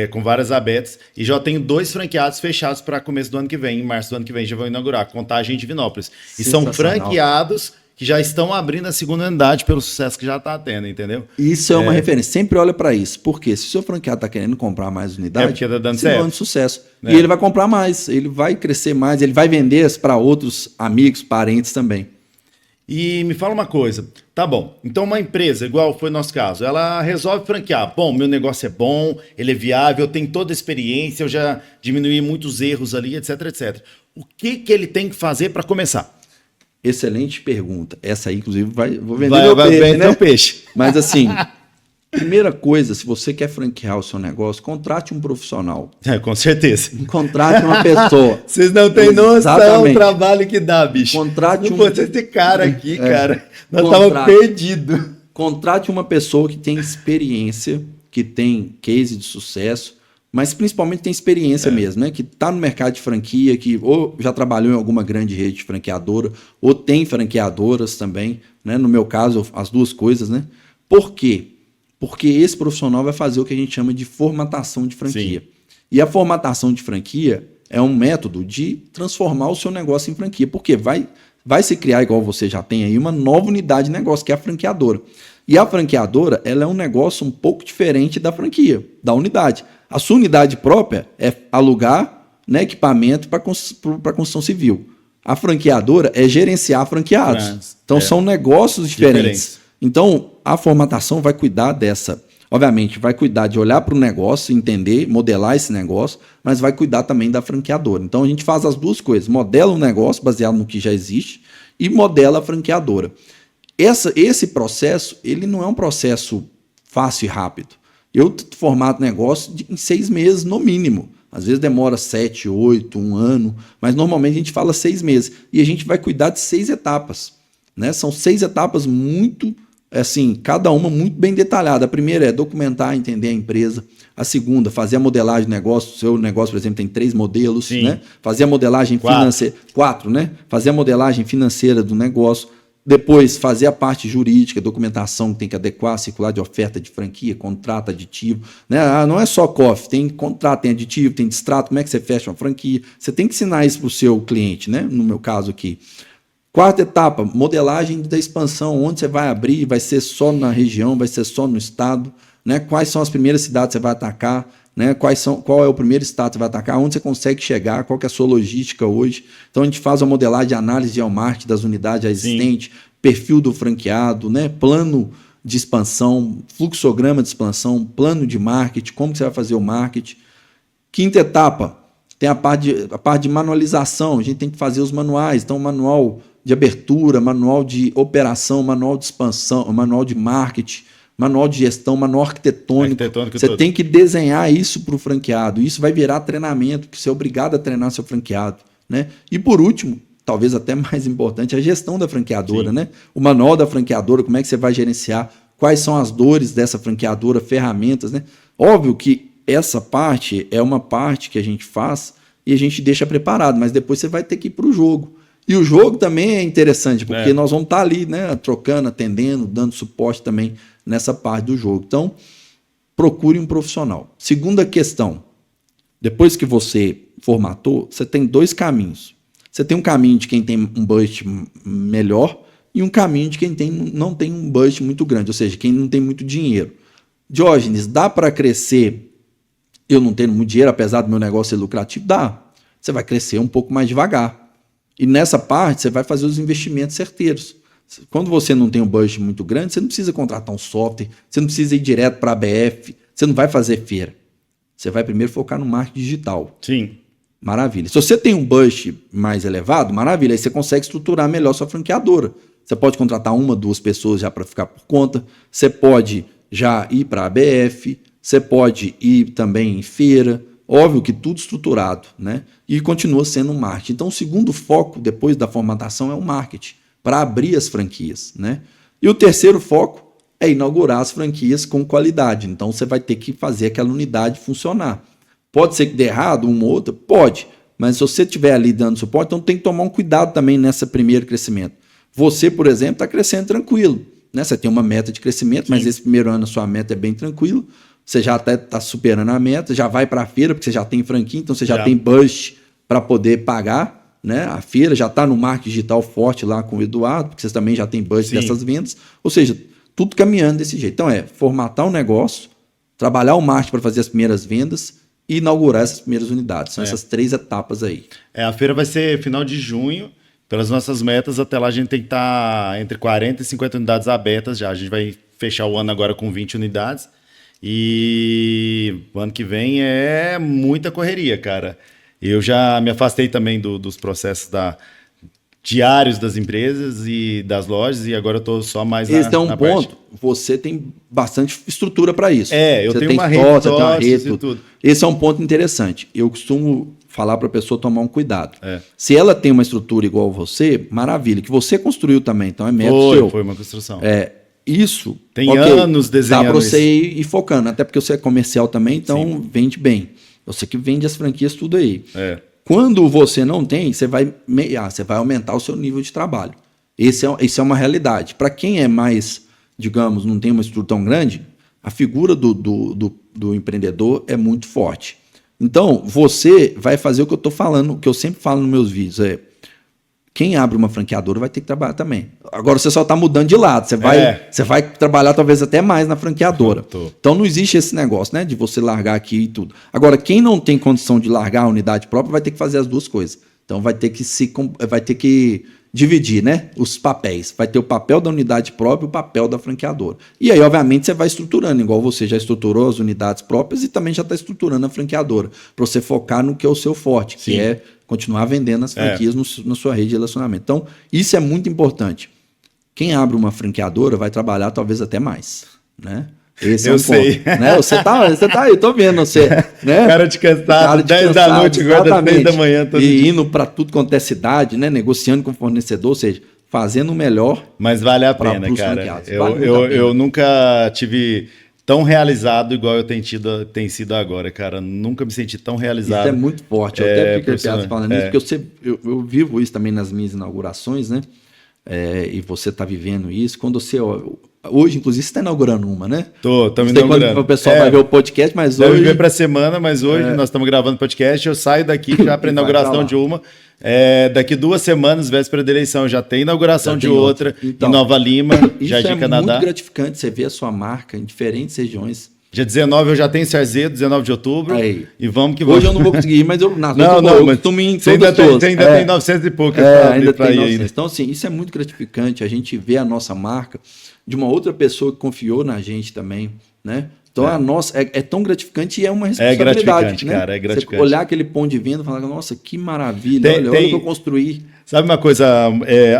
com várias abertas e já tenho 2 franqueados fechados para começo do ano que vem. Em março do ano que vem já vão inaugurar Contagem de Divinópolis. E são franqueados que já estão abrindo a segunda unidade pelo sucesso que já está tendo, entendeu? Isso é uma referência. Sempre olha para isso. Porque se o seu franqueado está querendo comprar mais unidade, porque está dando certo. De sucesso. E ele vai comprar mais, ele vai crescer mais, ele vai vender para outros amigos, parentes também. E me fala uma coisa, tá bom, então uma empresa, igual foi o nosso caso, ela resolve franquear, bom, meu negócio é bom, ele é viável, eu tenho toda a experiência, eu já diminuí muitos erros ali, etc, etc. O que ele tem que fazer para começar? Excelente pergunta. Essa aí, inclusive, vou vender meu peixe, né? Peixe. Mas assim, primeira coisa, se você quer franquear o seu negócio, contrate um profissional. Com certeza. Contrate uma pessoa. Vocês não têm noção do trabalho que dá, bicho. Contrate esse cara aqui, cara. Nós estávamos perdidos. Contrate uma pessoa que tem experiência, que tem case de sucesso, mas principalmente tem experiência mesmo, né? Que está no mercado de franquia, que ou já trabalhou em alguma grande rede de franqueadora, ou tem franqueadoras também, né? No meu caso, as duas coisas, né? Por quê? Porque esse profissional vai fazer o que a gente chama de formatação de franquia. Sim. E a formatação de franquia é um método de transformar o seu negócio em franquia, porque vai se criar, igual você já tem aí, uma nova unidade de negócio, que é a franqueadora. E a franqueadora, ela é um negócio um pouco diferente da franquia, da unidade. A sua unidade própria é alugar, né, equipamento para construção civil. A franqueadora é gerenciar franqueados. Então, são negócios diferentes. Então, a formatação vai cuidar dessa. Obviamente, vai cuidar de olhar para o negócio, entender, modelar esse negócio, mas vai cuidar também da franqueadora. Então, a gente faz as duas coisas. Modela o negócio baseado no que já existe e modela a franqueadora. Esse processo, ele não é um processo fácil e rápido. Eu formato negócio em 6 meses, no mínimo. Às vezes demora 7, 8, 1 ano, mas normalmente a gente fala 6 meses. E a gente vai cuidar de 6 etapas. Né? São 6 etapas muito, assim, cada uma muito bem detalhada. A primeira é documentar, entender a empresa. A segunda, fazer a modelagem do negócio. O seu negócio, por exemplo, tem 3 modelos. Né? Fazer a modelagem financeira. 4, né? Fazer a modelagem financeira do negócio. Depois, fazer a parte jurídica, documentação que tem que adequar, circular de oferta de franquia, contrato, aditivo. Né? Não é só COF, tem contrato, tem aditivo, tem distrato, como é que você fecha uma franquia. Você tem que ensinar isso para o seu cliente, né? No meu caso aqui. 4ª etapa, modelagem da expansão, onde você vai abrir, vai ser só na região, vai ser só no estado. Né? Quais são as primeiras cidades que você vai atacar? Né? Qual é o primeiro estado que você vai atacar? Onde você consegue chegar? Qual que é a sua logística hoje? Então a gente faz a modelagem de análise de marketing das unidades já existentes, perfil do franqueado, né? Plano de expansão, fluxograma de expansão, plano de marketing, como que você vai fazer o marketing. 5ª etapa, tem a parte de manualização, a gente tem que fazer os manuais, então manual de abertura, manual de operação, manual de expansão, manual de marketing, manual de gestão, manual arquitetônico. Você tem que desenhar isso para o franqueado. Isso vai virar treinamento, que você é obrigado a treinar seu franqueado. Né? E por último, talvez até mais importante, a gestão da franqueadora. Né? O manual da franqueadora, como é que você vai gerenciar, quais são as dores dessa franqueadora, ferramentas. Né? Óbvio que essa parte é uma parte que a gente faz e a gente deixa preparado, mas depois você vai ter que ir para o jogo. E o jogo também é interessante, porque nós vamos estar ali, né, trocando, atendendo, dando suporte também nessa parte do jogo. Então, procure um profissional. Segunda questão, depois que você formatou, você tem 2 caminhos. Você tem um caminho de quem tem um budget melhor e um caminho de quem não tem um budget muito grande, ou seja, quem não tem muito dinheiro. Diógenes, dá para crescer eu não tendo muito dinheiro, apesar do meu negócio ser lucrativo? Dá. Você vai crescer um pouco mais devagar. E nessa parte, você vai fazer os investimentos certeiros. Quando você não tem um budget muito grande, você não precisa contratar um software, você não precisa ir direto para a ABF, você não vai fazer feira. Você vai primeiro focar no marketing digital. Sim. Maravilha. Se você tem um budget mais elevado, maravilha, aí você consegue estruturar melhor sua franqueadora. Você pode contratar 1, 2 pessoas já para ficar por conta, você pode já ir para a ABF, você pode ir também em feira, óbvio que tudo estruturado, né? E continua sendo um marketing. Então, o segundo foco, depois da formatação, é o marketing, para abrir as franquias, né? E o terceiro foco é inaugurar as franquias com qualidade. Então, você vai ter que fazer aquela unidade funcionar. Pode ser que dê errado uma ou outra? Pode. Mas se você estiver ali dando suporte, então tem que tomar um cuidado também nesse primeiro crescimento. Você, por exemplo, está crescendo tranquilo, né? Você tem uma meta de crescimento, mas esse primeiro ano a sua meta é bem tranquilo. Você já até está superando a meta, já vai para a feira, porque você já tem franquia, então você já tem budget para poder pagar, né? A feira já está no marketing digital forte lá com o Eduardo, porque vocês também já têm budget dessas vendas. Ou seja, tudo caminhando desse jeito. Então formatar um negócio, trabalhar o marketing para fazer as primeiras vendas e inaugurar essas primeiras unidades. São essas 3 etapas aí. A feira vai ser final de junho. Pelas nossas metas, até lá a gente tem que estar entre 40 e 50 unidades abertas já. A gente vai fechar o ano agora com 20 unidades. E o ano que vem é muita correria, cara. Eu já me afastei também dos processos diários das empresas e das lojas, e agora eu estou só mais na Esse é um na ponto, parte. você tem bastante estrutura para isso. Eu você tenho tem uma rede sócio, de tem uma sócios rede, e tudo. tudo. Esse é um ponto interessante. Eu costumo falar para a pessoa tomar um cuidado. É. Se ela tem uma estrutura igual você, maravilha, que você construiu também, então é mérito seu. Foi uma construção. Isso. Tem ok, anos desenhando dá para você isso. ir focando, até porque você é comercial também, então vende bem. Você que vende as franquias tudo aí. Quando você não tem, você vai aumentar o seu nível de trabalho. Isso é uma realidade. Para quem é mais, digamos, não tem uma estrutura tão grande, a figura do empreendedor é muito forte. Então, você vai fazer o que eu estou falando, o que eu sempre falo nos meus vídeos, quem abre uma franqueadora vai ter que trabalhar também. Agora você só está mudando de lado. Você vai trabalhar talvez até mais na franqueadora. Então não existe esse negócio, né? De você largar aqui e tudo. Agora, quem não tem condição de largar a unidade própria vai ter que fazer as duas coisas. Então vai ter que dividir, né? Os papéis. Vai ter o papel da unidade própria e o papel da franqueadora. E aí, obviamente, você vai estruturando, igual você já estruturou as unidades próprias e também já está estruturando a franqueadora. Para você focar no que é o seu forte, que é continuar vendendo as franquias na sua rede de relacionamento. Então, isso é muito importante. Quem abre uma franqueadora vai trabalhar talvez até mais, né? Esse é um sei. ponto, né? Você tá aí, tô vendo você, né? Cara de cansado, 10 da noite, agora das 6 da manhã. E indo para tudo quanto é cidade, né? Negociando com o fornecedor, ou seja, fazendo o melhor. Mas vale a pena, cara. Eu nunca tive tão realizado igual eu tenho sido agora, cara. Nunca me senti tão realizado. Isso é muito forte. Eu até fico arrepiado falando isso, porque eu vivo isso também nas minhas inaugurações, né? E você está vivendo isso. Quando você... Hoje, inclusive, você está inaugurando uma, né? Estamos inaugurando. O pessoal vai ver o podcast, mas deve hoje... ver para a semana, mas hoje nós estamos gravando podcast. Eu saio daqui já para a inauguração de uma. Daqui 2 semanas, véspera da eleição, já tem inauguração de outra em Nova Lima, Jardim Canadá. Isso é muito gratificante, você vê a sua marca em diferentes regiões. Dia 19 eu já tenho Cerzê, 19 de outubro. Aí. E vamos que vamos. Hoje eu não vou conseguir ir, mas eu mas costumo ir em você ainda tem 900 e poucas para ir ainda. Então, assim, isso é muito gratificante, a gente vê a nossa marca de uma outra pessoa que confiou na gente também, né? Então, a nossa é tão gratificante e é uma responsabilidade. É gratificante, né? Cara, é gratificante. Você olhar aquele ponto de venda e falar, nossa, que maravilha, olha o que eu construí. Sabe uma coisa,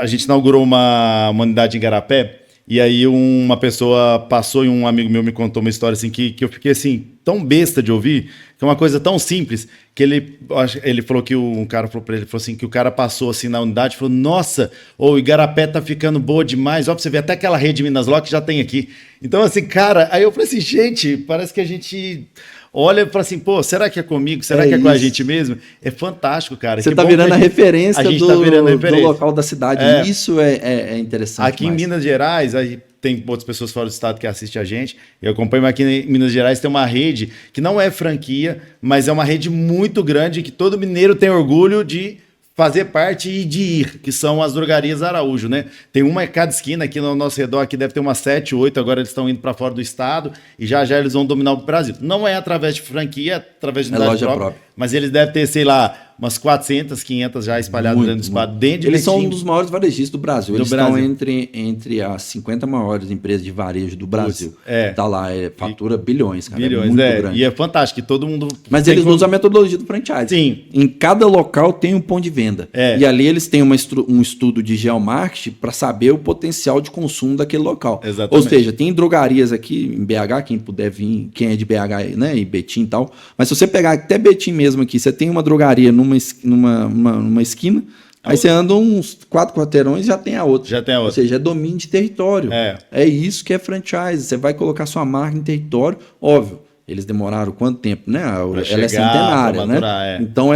a gente inaugurou uma unidade em Igarapé, e aí uma pessoa passou e um amigo meu me contou uma história assim que eu fiquei assim, tão besta de ouvir, que é uma coisa tão simples, que ele falou que um cara falou pra ele, falou assim, que o cara passou assim na unidade e falou, nossa, o Igarapé tá ficando boa demais, ó, pra você ver, até aquela rede Minas Lock já tem aqui. Então assim, cara, aí eu falei assim, gente, parece que a gente... olha e fala assim, pô, será que é comigo? Será que é com a gente mesmo? É fantástico, cara. Você está virando a referência do local da cidade. Isso é interessante. Aqui demais. Em Minas Gerais, aí tem outras pessoas fora do estado que assistem a gente. Eu acompanho aqui em Minas Gerais, tem uma rede que não é franquia, mas é uma rede muito grande que todo mineiro tem orgulho de fazer parte e de ir, que são as drogarias Araújo, né? Tem uma em cada esquina aqui no nosso redor, aqui deve ter umas 7, 8, agora eles estão indo para fora do estado e já eles vão dominar o Brasil. Não é através de franquia, é através de unidade própria, mas eles devem ter, sei lá, umas 400, 500 já espalhadas dentro do estado. Eles são um dos maiores varejistas do Brasil. Eles estão entre as 50 maiores empresas de varejo do Brasil. Tá lá, fatura bilhões, cara. Bilhões, muito grande. E é fantástico, que todo mundo... Mas eles usam a metodologia do franchise. Sim. Em cada local tem um ponto de venda. E ali eles têm um estudo de geomarketing para saber o potencial de consumo daquele local. Exatamente. Ou seja, tem drogarias aqui em BH, quem puder vir, quem é de BH, né, e Betim e tal. Mas se você pegar até Betim mesmo aqui, você tem uma drogaria numa esquina, aí você anda uns 4 quarteirões e já tem a outra. Já tem a outra. Ou seja, é domínio de território. É isso que é franchise. Você vai colocar sua marca em território, óbvio. Eles demoraram quanto tempo, né? Ela é centenária, né? Então,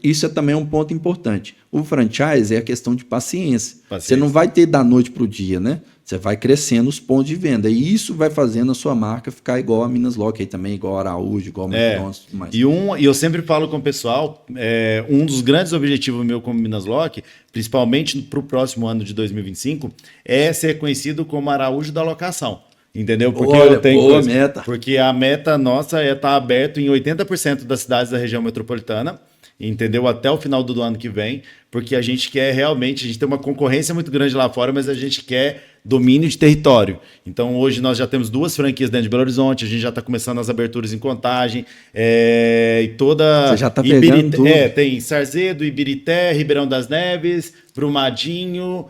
isso é também um ponto importante. O franchise é a questão de paciência. Você não vai ter da noite para o dia, né? Você vai crescendo os pontos de venda. E isso vai fazendo a sua marca ficar igual a Minas Lock aí também, igual a Araújo, igual a McDonald's e tudo mais. E eu sempre falo com o pessoal, um dos grandes objetivos meu como Minas Lock, principalmente para o próximo ano de 2025, é ser conhecido como Araújo da locação. Entendeu? Porque meta. Porque a meta nossa é estar aberto em 80% das cidades da região metropolitana entendeu? Até o final do ano que vem, porque a gente quer realmente, a gente tem uma concorrência muito grande lá fora, mas a gente quer domínio de território. Então hoje nós já temos 2 franquias dentro de Belo Horizonte, a gente já está começando as aberturas em Contagem, e toda... Você já está pegando tudo. Tem Sarzedo, Ibirité, Ribeirão das Neves, Brumadinho...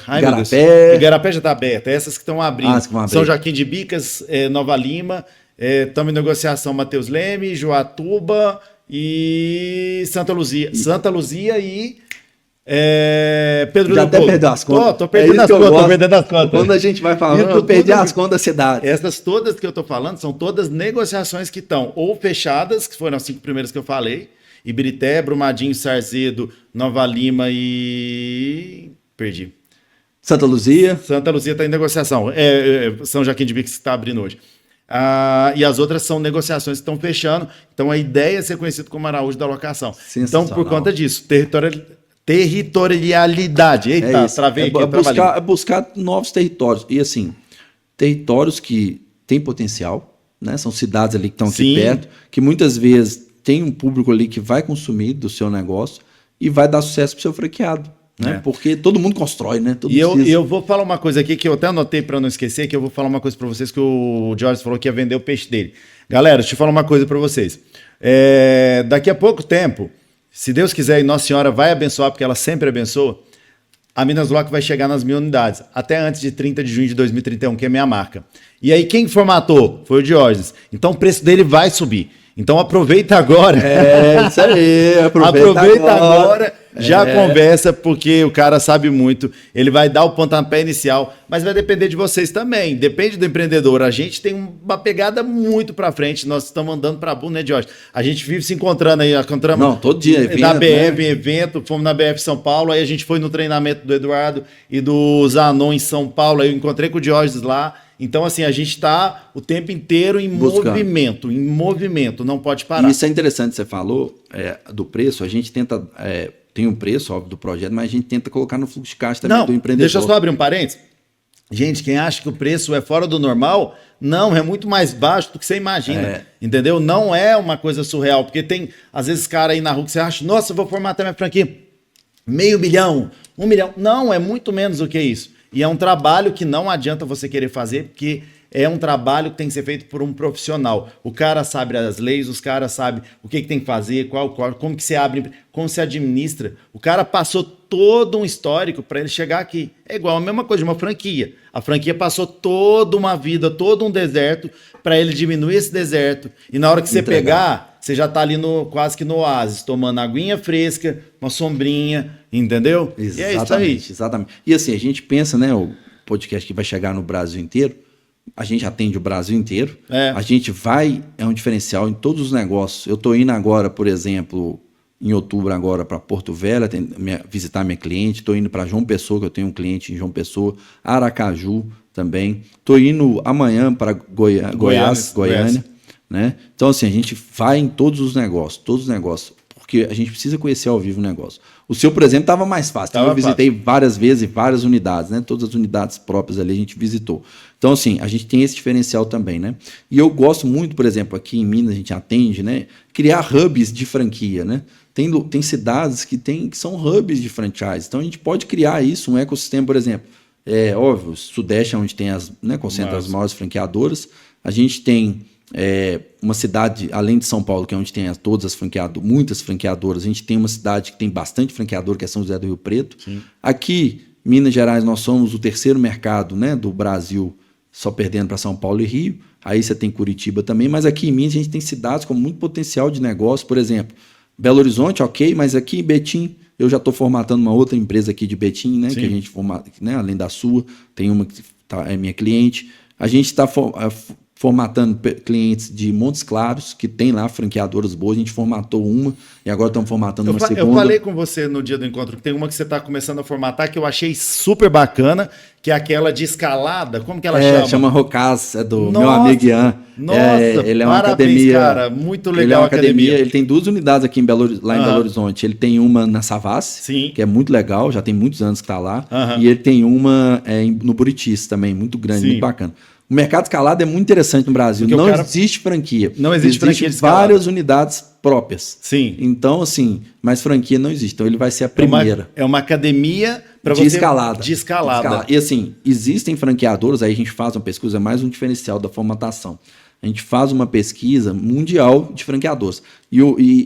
Igarapé. Igarapé já está aberto, essas que estão abrindo. Que vão abrir. São Joaquim de Bicas, Nova Lima, estamos em negociação Mateus Leme, Joatuba e Santa Luzia. Santa Luzia e Pedro já Leopoldo. até perdeu as contas. Tô perdendo as contas. Quando a gente vai falando, eu perdi as contas da cidade. Essas todas que eu estou falando são todas negociações que estão ou fechadas, que foram as 5 primeiras que eu falei, Ibirité, Brumadinho, Sarzedo, Nova Lima e... Perdi. Santa Luzia. Santa Luzia está em negociação. São Joaquim de Bicas que está abrindo hoje. E as outras são negociações que estão fechando. Então a ideia é ser conhecido como Araújo da locação. Então, por conta disso, territorialidade. Eita, travei aqui. É buscar novos territórios. E assim, territórios que têm potencial, né? São cidades ali que estão aqui perto, que muitas vezes tem um público ali que vai consumir do seu negócio e vai dar sucesso para o seu franqueado. Né? Porque todo mundo constrói, né? Eu vou falar uma coisa aqui que eu até anotei para não esquecer, que eu vou falar uma coisa para vocês que o Jorge falou que ia vender o peixe dele. Galera, deixa eu falar uma coisa para vocês. Daqui a pouco tempo, se Deus quiser e Nossa Senhora vai abençoar, porque ela sempre abençoa, a Minas Lock vai chegar nas 1000 unidades, até antes de 30 de junho de 2031, que é a minha marca. E aí quem formatou foi o Diógenes. Então o preço dele vai subir. Então aproveita agora. Isso aí, aproveita agora. Já conversa, porque o cara sabe muito. Ele vai dar o pontapé inicial, mas vai depender de vocês também. Depende do empreendedor. A gente tem uma pegada muito pra frente. Nós estamos andando pra burro, né, Jorge? A gente vive se encontrando aí. Todo dia. Evento, na BF, evento. Fomos na BF São Paulo. Aí a gente foi no treinamento do Eduardo e do Zanon em São Paulo. Aí eu encontrei com o Diógenes lá. Então, assim, a gente está o tempo inteiro em movimento, não pode parar. E isso é interessante, você falou do preço, a gente tenta, tem um preço, óbvio, do projeto, mas a gente tenta colocar no fluxo de caixa também do empreendedor. Deixa eu só abrir um parênteses. Gente, quem acha que o preço é fora do normal, não, é muito mais baixo do que você imagina, entendeu? Não é uma coisa surreal, porque tem, às vezes, cara aí na rua que você acha, nossa, eu vou formatar minha franquia, 500 mil, 1 milhão. Não, é muito menos do que isso. E é um trabalho que não adianta você querer fazer, porque é um trabalho que tem que ser feito por um profissional. O cara sabe as leis, os caras sabem o que tem que fazer, como que você abre, como se administra. O cara passou todo um histórico para ele chegar aqui. É igual a mesma coisa de uma franquia. A franquia passou toda uma vida, todo um deserto, para ele diminuir esse deserto. E na hora que você pegar, você já está ali quase que no oásis, tomando aguinha fresca, uma sombrinha, entendeu? Exatamente, e é isso aí. Exatamente. E assim, a gente pensa, né, o podcast que vai chegar no Brasil inteiro, a gente atende o Brasil inteiro, a gente é um diferencial em todos os negócios. Eu estou indo agora, por exemplo, em outubro agora para Porto Velho, visitar minha cliente, estou indo para João Pessoa, que eu tenho um cliente em João Pessoa, Aracaju também, estou indo amanhã para Goiânia. Né? Então, assim, a gente vai em todos os negócios, porque a gente precisa conhecer ao vivo o negócio. O seu, por exemplo, estava mais fácil. Eu visitei várias vezes várias unidades, né? Todas as unidades próprias ali a gente visitou. Então, assim, a gente tem esse diferencial também, né? E eu gosto muito, por exemplo, aqui em Minas a gente atende, né? Criar hubs de franquia, né? Tem cidades que são hubs de franchise. Então, a gente pode criar isso, um ecossistema, por exemplo. Óbvio, o Sudeste é onde tem concentra as maiores franqueadoras. A gente tem uma cidade, além de São Paulo, que é onde tem muitas franqueadoras, a gente tem uma cidade que tem bastante franqueador, que é São José do Rio Preto. Sim. Aqui, Minas Gerais, nós somos o 3º mercado, né, do Brasil, só perdendo para São Paulo e Rio. Aí você tem Curitiba também, mas aqui em Minas a gente tem cidades com muito potencial de negócio. Por exemplo, Belo Horizonte, ok, mas aqui em Betim, eu já estou formatando uma outra empresa aqui de Betim, né, que a gente formata, né, além da sua, tem uma que é minha cliente. A gente está formatando clientes de Montes Claros, que tem lá franqueadoras boas. A gente formatou uma e agora estamos formatando uma segunda. Eu falei com você no dia do encontro que tem uma que você está começando a formatar que eu achei super bacana, que é aquela de escalada. Como que ela chama? Chama Rocaz, é do meu amigo Ian. Nossa, ele é uma parabéns, academia, cara. Muito legal. Ele é uma academia. Ele tem 2 unidades aqui lá em Belo Horizonte. Ele tem uma na Savassi, que é muito legal, já tem muitos anos que está lá. E ele tem uma no Buritis também, muito grande, muito bacana. O mercado escalado é muito interessante no Brasil. Porque não existe franquia. Não existe franquia várias unidades próprias. Sim. Então, assim, mas franquia não existe. Então, ele vai ser a primeira. É uma academia para você... De escalada. E, assim, existem franqueadoras, aí a gente faz uma pesquisa, é mais um diferencial da formatação. A gente faz uma pesquisa mundial de franqueadoras. E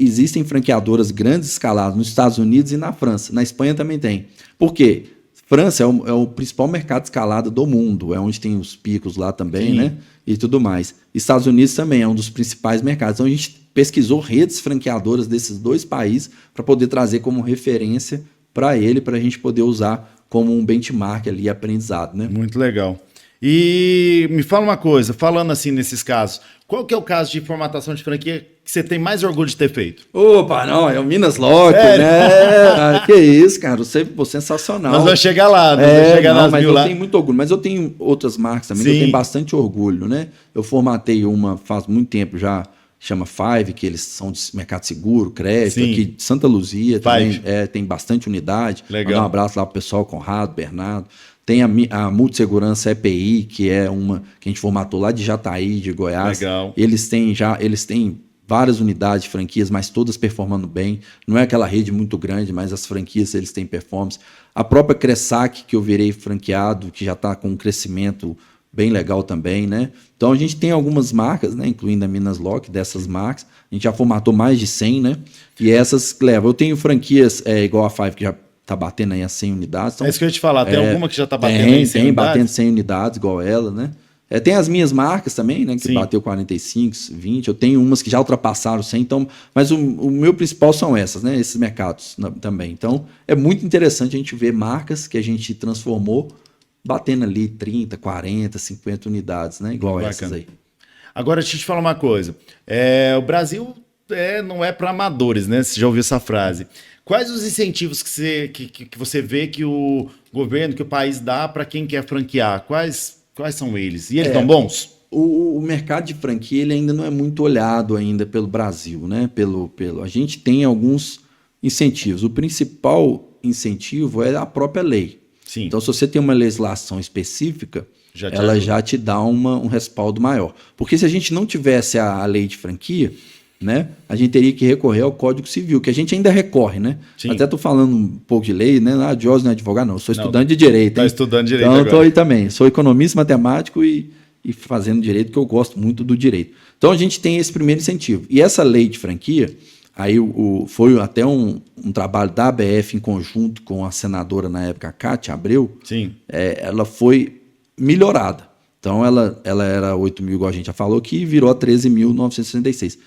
existem franqueadoras grandes escaladas nos Estados Unidos e na França. Na Espanha também tem. Por quê? França é o principal mercado de escalada do mundo, é onde tem os picos lá também, sim, né? E tudo mais. Estados Unidos também é um dos principais mercados. Então a gente pesquisou redes franqueadoras desses dois países para poder trazer como referência para ele, para a gente poder usar como um benchmark ali, aprendizado, né? Muito legal. E me fala uma coisa, falando assim nesses casos, qual que é o caso de formatação de franquia que você tem mais orgulho de ter feito? Opa, não, é o Minas Lock, né? Que isso, cara, você é sensacional. Nós vamos chegar lá, mas eu tenho muito orgulho, mas eu tenho outras marcas também, que eu tenho bastante orgulho, né? Eu formatei uma faz muito tempo já, chama Five, que eles são de mercado seguro, crédito, sim, aqui de Santa Luzia também, tem bastante unidade. Legal. Mandar um abraço lá pro pessoal, Conrado, Bernardo. Tem a Multissegurança EPI, que é uma que a gente formatou lá de Jataí, de Goiás. Legal. Eles têm várias unidades de franquias, mas todas performando bem. Não é aquela rede muito grande, mas as franquias eles têm performance. A própria Cressac, que eu virei franqueado, que já está com um crescimento bem legal também, né? Então a gente tem algumas marcas, né? Incluindo a Minas Lock, dessas marcas. A gente já formatou mais de 100, né? E essas levam. Eu tenho franquias igual a Five, que já tá batendo aí as 100 unidades. Então, é isso que eu ia te falar, tem alguma que já tá batendo aí 100 unidades? Batendo 100 unidades, igual ela, né? Tem as minhas marcas também, né? Que sim, bateu 45, 20. Eu tenho umas que já ultrapassaram 100, então, mas o meu principal são essas, né? Esses mercados também. Então, é muito interessante a gente ver marcas que a gente transformou batendo ali 30, 40, 50 unidades, né? Igual essas aí. Agora, deixa eu te falar uma coisa. O Brasil não é para amadores, né? Você já ouviu essa frase. Quais os incentivos que você vê que o governo, que o país dá para quem quer franquear? Quais são eles? E eles estão bons? O mercado de franquia ele ainda não é muito olhado ainda pelo Brasil, né? A gente tem alguns incentivos. O principal incentivo é a própria lei. Sim. Então, se você tem uma legislação específica, ela já te dá um respaldo maior. Porque se a gente não tivesse a lei de franquia, né, a gente teria que recorrer ao Código Civil, que a gente ainda recorre, né? Sim. Até estou falando um pouco de lei, né? Diógenes não é advogado, não. Eu sou estudante de Direito. Está estudando Direito então, agora. Estou aí também. Sou economista, matemático e fazendo Direito, que eu gosto muito do Direito. Então, a gente tem esse primeiro incentivo. E essa lei de franquia, aí foi até um trabalho da ABF em conjunto com a senadora na época, a Cátia Abreu. Sim. Ela foi melhorada. Então, ela era 8 mil, igual a gente já falou aqui, e virou a 13.966.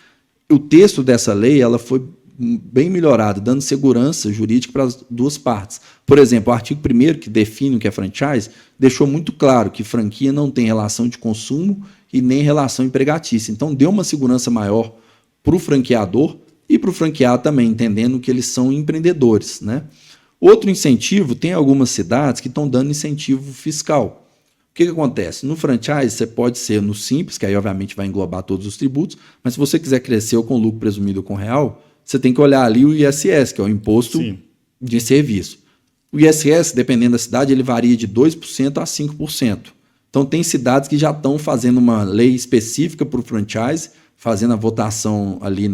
O texto dessa lei ela foi bem melhorado, dando segurança jurídica para as duas partes. Por exemplo, o artigo 1º, que define o que é franchise, deixou muito claro que franquia não tem relação de consumo e nem relação empregatícia. Então, deu uma segurança maior para o franqueador e para o franqueado também, entendendo que eles são empreendedores, né? Outro incentivo, tem algumas cidades que estão dando incentivo fiscal. O que acontece? No franchise, você pode ser no simples, que aí obviamente vai englobar todos os tributos, mas se você quiser crescer ou com lucro presumido ou com real, você tem que olhar ali o ISS, que é o Imposto Sim. de Serviço. O ISS, dependendo da cidade, ele varia de 2% a 5%. Então tem cidades que já estão fazendo uma lei específica para o franchise, fazendo a votação ali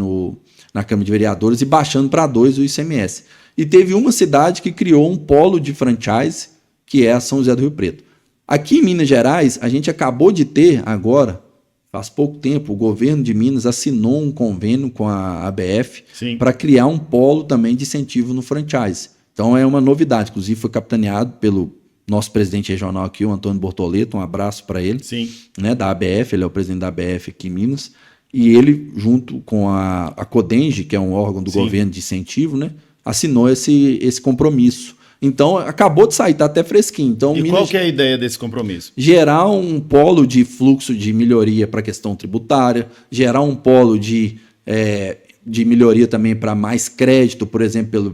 na Câmara de Vereadores e baixando para 2% o ICMS. E teve uma cidade que criou um polo de franchise, que é a São José do Rio Preto. Aqui em Minas Gerais, a gente acabou de ter agora, faz pouco tempo, o governo de Minas assinou um convênio com a ABF para criar um polo também de incentivo no franchise. Então é uma novidade, inclusive foi capitaneado pelo nosso presidente regional aqui, o Antônio Bortoleto, um abraço para ele, né, da ABF, ele é o presidente da ABF aqui em Minas, e ele, junto com a Codenge, que é um órgão do governo de incentivo, né, assinou esse compromisso. Então, acabou de sair, está até fresquinho. Então, e qual que é a ideia desse compromisso? Gerar um polo de fluxo de melhoria para a questão tributária, gerar um polo de melhoria também para mais crédito, por exemplo,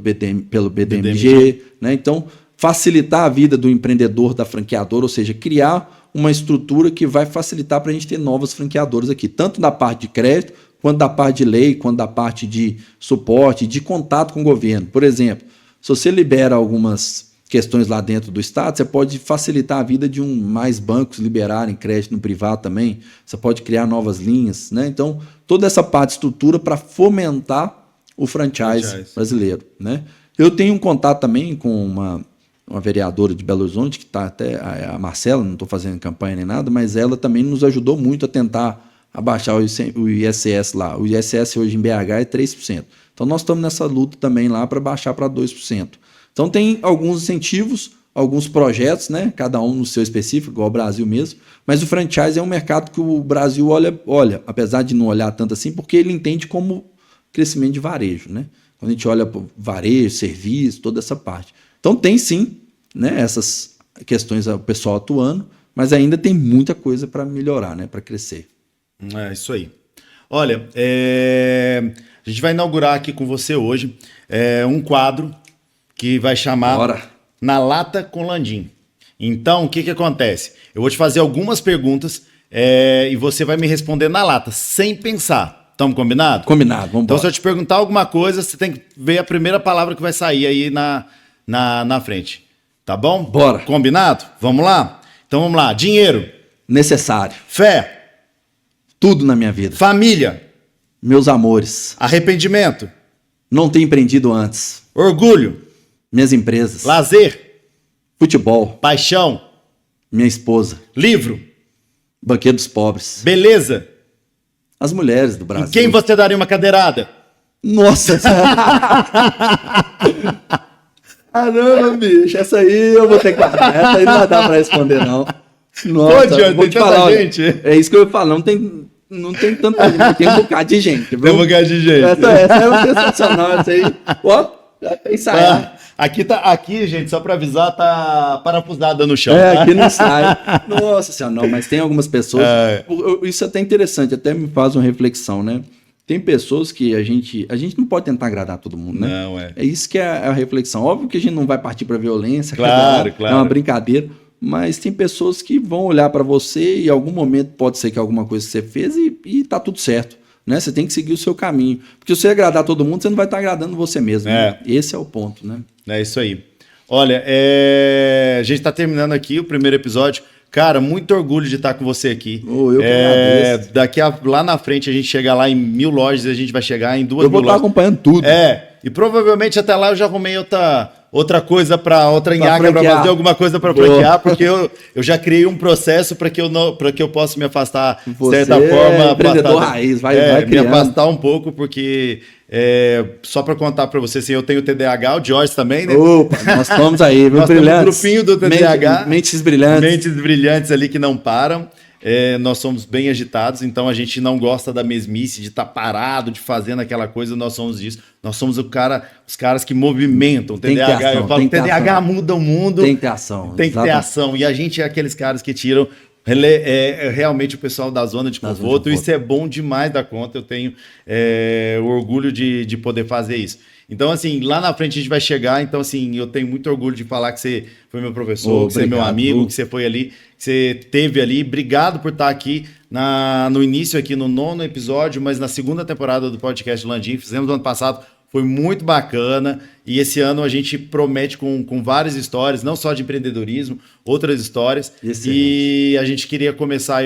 pelo BDMG. Né? Então, facilitar a vida do empreendedor, da franqueadora, ou seja, criar uma estrutura que vai facilitar para a gente ter novos franqueadores aqui, tanto da parte de crédito, quanto da parte de lei, quanto da parte de suporte, de contato com o governo. Por exemplo, se você libera algumas questões lá dentro do Estado, você pode facilitar a vida de mais bancos liberarem crédito no privado também, você pode criar novas linhas, né? Então, toda essa parte de estrutura para fomentar o franchise brasileiro, né? Eu tenho um contato também com uma vereadora de Belo Horizonte, que está até, a Marcela, não estou fazendo campanha nem nada, mas ela também nos ajudou muito a tentar abaixar o ISS lá. O ISS hoje em BH é 3%. Então, nós estamos nessa luta também lá para baixar para 2%. Então tem alguns incentivos, alguns projetos, né? Cada um no seu específico, igual o Brasil mesmo, mas o franchise é um mercado que o Brasil olha, apesar de não olhar tanto assim, porque ele entende como crescimento de varejo, né? Quando a gente olha para varejo, serviço, toda essa parte. Então tem sim, né, essas questões, o pessoal atuando, mas ainda tem muita coisa para melhorar, né? Para crescer. É isso aí. Olha, a gente vai inaugurar aqui com você hoje um quadro que vai chamar Na Lata com Landim. Então, o que acontece? Eu vou te fazer algumas perguntas e você vai me responder na lata, sem pensar. Estamos combinados? Combinado, vamos Então, se eu te perguntar alguma coisa, você tem que ver a primeira palavra que vai sair aí na frente. Tá bom? Bora. Combinado? Vamos lá? Então, vamos lá. Dinheiro. Necessário. Fé. Tudo na minha vida. Família. Meus amores. Arrependimento. Não ter empreendido antes. Orgulho. Minhas empresas. Lazer. Futebol. Paixão. Minha esposa. Livro. Banquete dos pobres. Beleza. As mulheres do Brasil. Em quem você daria uma cadeirada? Nossa. Não, bicho. Essa aí eu vou ter que guardar. Essa aí não vai dar pra responder, não. Nossa, Pô, John, tem tanta gente. É isso que eu ia falar. Não tem tanta gente. Tem um bocado de gente. Viu? Tem um bocado de gente. Essa é sensacional. Essa aí. Ó, já tem ensaiado. Aqui, gente, só pra avisar, tá parafusada no chão. Aqui não sai. Nossa senhora, não, mas tem algumas pessoas. Isso é até interessante, até me faz uma reflexão, né? Tem pessoas que a gente não pode tentar agradar todo mundo, né? Não, é. É isso que é a reflexão. Óbvio que a gente não vai partir pra violência, claro. É uma brincadeira. Mas tem pessoas que vão olhar pra você e em algum momento pode ser que alguma coisa que você fez e tá tudo certo. Né? Você tem que seguir o seu caminho. Porque se você agradar todo mundo, você não vai estar agradando você mesmo. Né? Esse é o ponto, né? É isso aí. Olha, a gente está terminando aqui o primeiro episódio. Cara, muito orgulho de estar com você aqui. Eu que agradeço. Lá na frente a gente chega lá em 1000 lojas, a gente vai chegar em 2000 lojas. Eu vou estar acompanhando tudo. E provavelmente até lá eu já arrumei outra coisa outra nhaca para fazer, alguma coisa para franquear, porque eu já criei um processo para que eu possa me afastar de certa forma, empreendedor raiz, vai me afastar um pouco, porque só para contar para você, assim, eu tenho TDAH, o George também, né? Opa, nós estamos aí, nós temos um grupinho do TDAH, mentes brilhantes. Mentes brilhantes ali que não param. Nós somos bem agitados, então a gente não gosta da mesmice, de estar parado, de fazendo aquela coisa, nós somos disso. Nós somos os caras que movimentam. TDAH, eu falo que TDAH muda o mundo. Tem que ter ação. Tem que ter ação. E a gente é aqueles caras que tiram realmente o pessoal da zona de conforto. Isso é bom demais da conta. Eu tenho o orgulho de poder fazer isso. Então, assim, lá na frente a gente vai chegar. Então, assim, eu tenho muito orgulho de falar que você foi meu professor, que você é meu amigo, que você foi ali, que você teve ali. Obrigado por estar aqui no início, aqui no 9º episódio, mas na segunda temporada do podcast Landim. Fizemos no ano passado, foi muito bacana. E esse ano a gente promete com várias histórias, não só de empreendedorismo, outras histórias. Excelente. E a gente queria começar,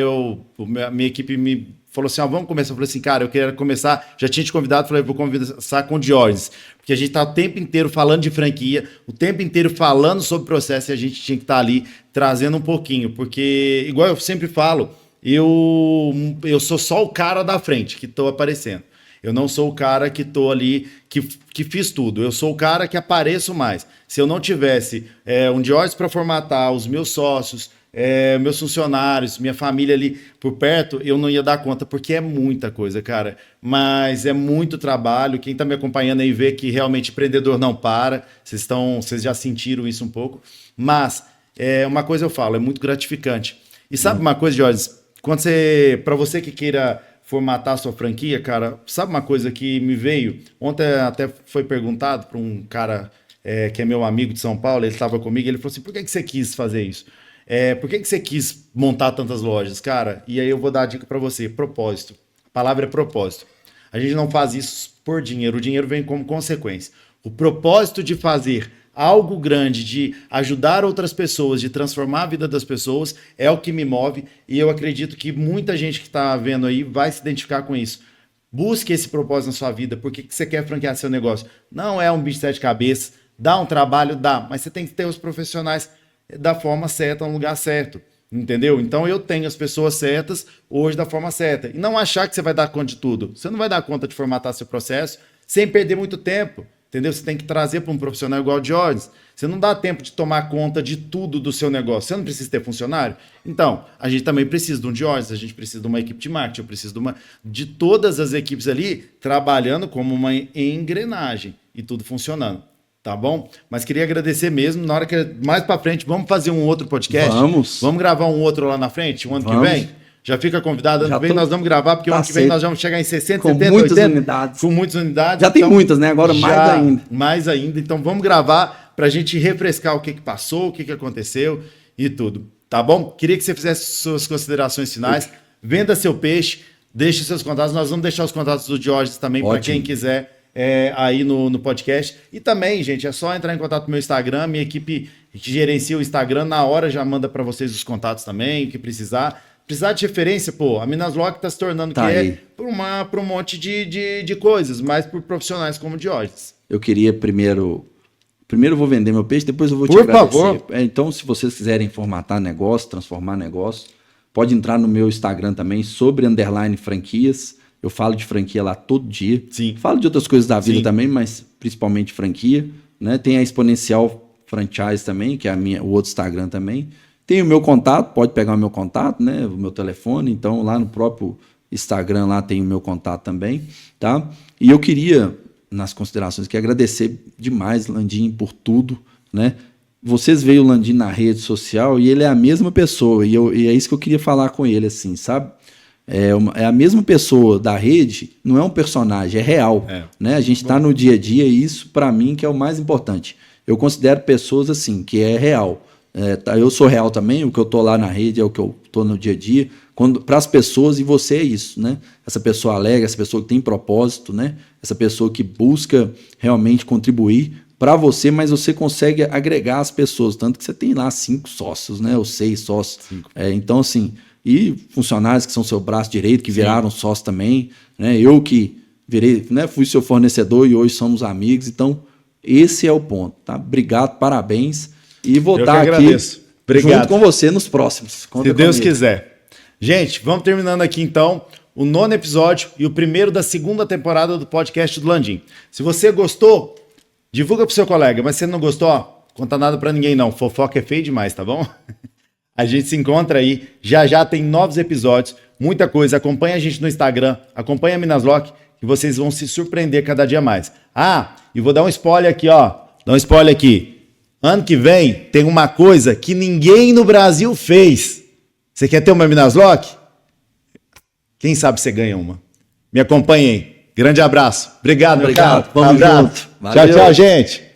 minha equipe me falou assim, vamos começar. Eu falei assim, cara, eu quero começar, já tinha te convidado, falei, vou conversar com o Diógenes, porque a gente está o tempo inteiro falando de franquia, o tempo inteiro falando sobre processo, e a gente tinha que estar ali trazendo um pouquinho, porque, igual eu sempre falo, eu sou só o cara da frente que estou aparecendo. Eu não sou o cara que estou ali, que fiz tudo. Eu sou o cara que apareço mais. Se eu não tivesse um Diógenes para formatar, os meus sócios, meus funcionários, minha família ali por perto, eu não ia dar conta, porque é muita coisa, cara. Mas é muito trabalho. Quem está me acompanhando aí vê que realmente empreendedor não para. Vocês já sentiram isso um pouco. Mas uma coisa eu falo, é muito gratificante. E sabe uma coisa, Jorge? Para você que queira formatar a sua franquia, cara, sabe uma coisa que me veio? Ontem até foi perguntado para um cara que é meu amigo de São Paulo, ele estava comigo, ele falou assim, por que você quis fazer isso? Por que você quis montar tantas lojas, cara? E aí eu vou dar a dica para você, propósito. A palavra é propósito. A gente não faz isso por dinheiro, o dinheiro vem como consequência. O propósito de fazer algo grande, de ajudar outras pessoas, de transformar a vida das pessoas, é o que me move. E eu acredito que muita gente que está vendo aí vai se identificar com isso. Busque esse propósito na sua vida. Por que você quer franquear seu negócio? Não é um bicho de sete cabeças. Dá um trabalho? Dá. Mas você tem que ter os profissionais da forma certa, no lugar certo. Entendeu? Então eu tenho as pessoas certas hoje da forma certa. E não achar que você vai dar conta de tudo. Você não vai dar conta de formatar seu processo sem perder muito tempo. Entendeu? Você tem que trazer para um profissional igual o Jorge. Você não dá tempo de tomar conta de tudo do seu negócio. Você não precisa ter funcionário? Então, a gente também precisa de um Jorge, a gente precisa de uma equipe de marketing, eu preciso de todas as equipes ali trabalhando como uma engrenagem e tudo funcionando. Tá bom? Mas queria agradecer mesmo. Na hora que mais para frente, vamos fazer um outro podcast? Vamos gravar um outro lá na frente, o ano que vem? Já fica convidado. Ano que vem nós vamos gravar, porque o ano que vem nós vamos chegar em 60, 70, 80. Unidades. Com muitas unidades. Já tem muitas, né? Agora mais ainda. Mais ainda. Então vamos gravar para a gente refrescar o que passou, o que aconteceu e tudo. Tá bom? Queria que você fizesse suas considerações finais. Venda seu peixe, deixe seus contatos. Nós vamos deixar os contatos do Jorge também para quem quiser. Aí no podcast. E também, gente, é só entrar em contato com o meu Instagram, minha equipe que gerencia o Instagram, na hora já manda para vocês os contatos também, o que precisar. Precisar de referência, pô, a Minasloc tá se tornando por um monte de coisas, mas por profissionais como o Diógenes. Eu queria primeiro eu vou vender meu peixe, depois eu vou te agradecer. Por favor. Então, se vocês quiserem formatar negócio, transformar negócio, pode entrar no meu Instagram também, sobre _franquias. Eu falo de franquia lá todo dia. Sim. Falo de outras coisas da vida também, mas principalmente franquia. Né? Tem a Exponencial Franchise também, que é o outro Instagram também. Tem o meu contato, pode pegar o meu contato, né? O meu telefone. Então, lá no próprio Instagram lá tem o meu contato também. Tá? E eu queria, nas considerações, agradecer demais, Landim, por tudo. Né? Vocês veem o Landim na rede social e ele é a mesma pessoa. E é isso que eu queria falar com ele, assim, sabe? É a mesma pessoa da rede, não é um personagem, é real. Né? A gente está no dia a dia e isso, para mim, que é o mais importante. Eu considero pessoas assim, que é real. Eu sou real também, o que eu estou lá na rede é o que eu estou no dia a dia. Para as pessoas, e você é isso, né? Essa pessoa alegre, essa pessoa que tem propósito, né? Essa pessoa que busca realmente contribuir para você, mas você consegue agregar as pessoas, tanto que você tem lá 5 sócios, né? Ou 6 sócios. Então, assim... E funcionários que são seu braço direito, que viraram sócio também, né? Eu que virei, né? Fui seu fornecedor e hoje somos amigos. Então, esse é o ponto, tá? Obrigado, parabéns. E vou estar aqui junto com você nos próximos. Se Deus quiser. Gente, vamos terminando aqui então o 9º episódio e o primeiro da 2ª temporada do podcast do Landim. Se você gostou, divulga pro seu colega. Mas se não gostou, conta nada para ninguém não. Fofoca é feio demais, tá bom? A gente se encontra aí, já tem novos episódios, muita coisa. Acompanha a gente no Instagram, acompanha a Minasloc, que vocês vão se surpreender cada dia mais. E vou dar um spoiler aqui, Dá um spoiler aqui. Ano que vem tem uma coisa que ninguém no Brasil fez. Você quer ter uma Minasloc? Quem sabe você ganha uma. Me acompanhem. Grande abraço. Obrigado, meu caro. Vamos junto. Tchau, gente.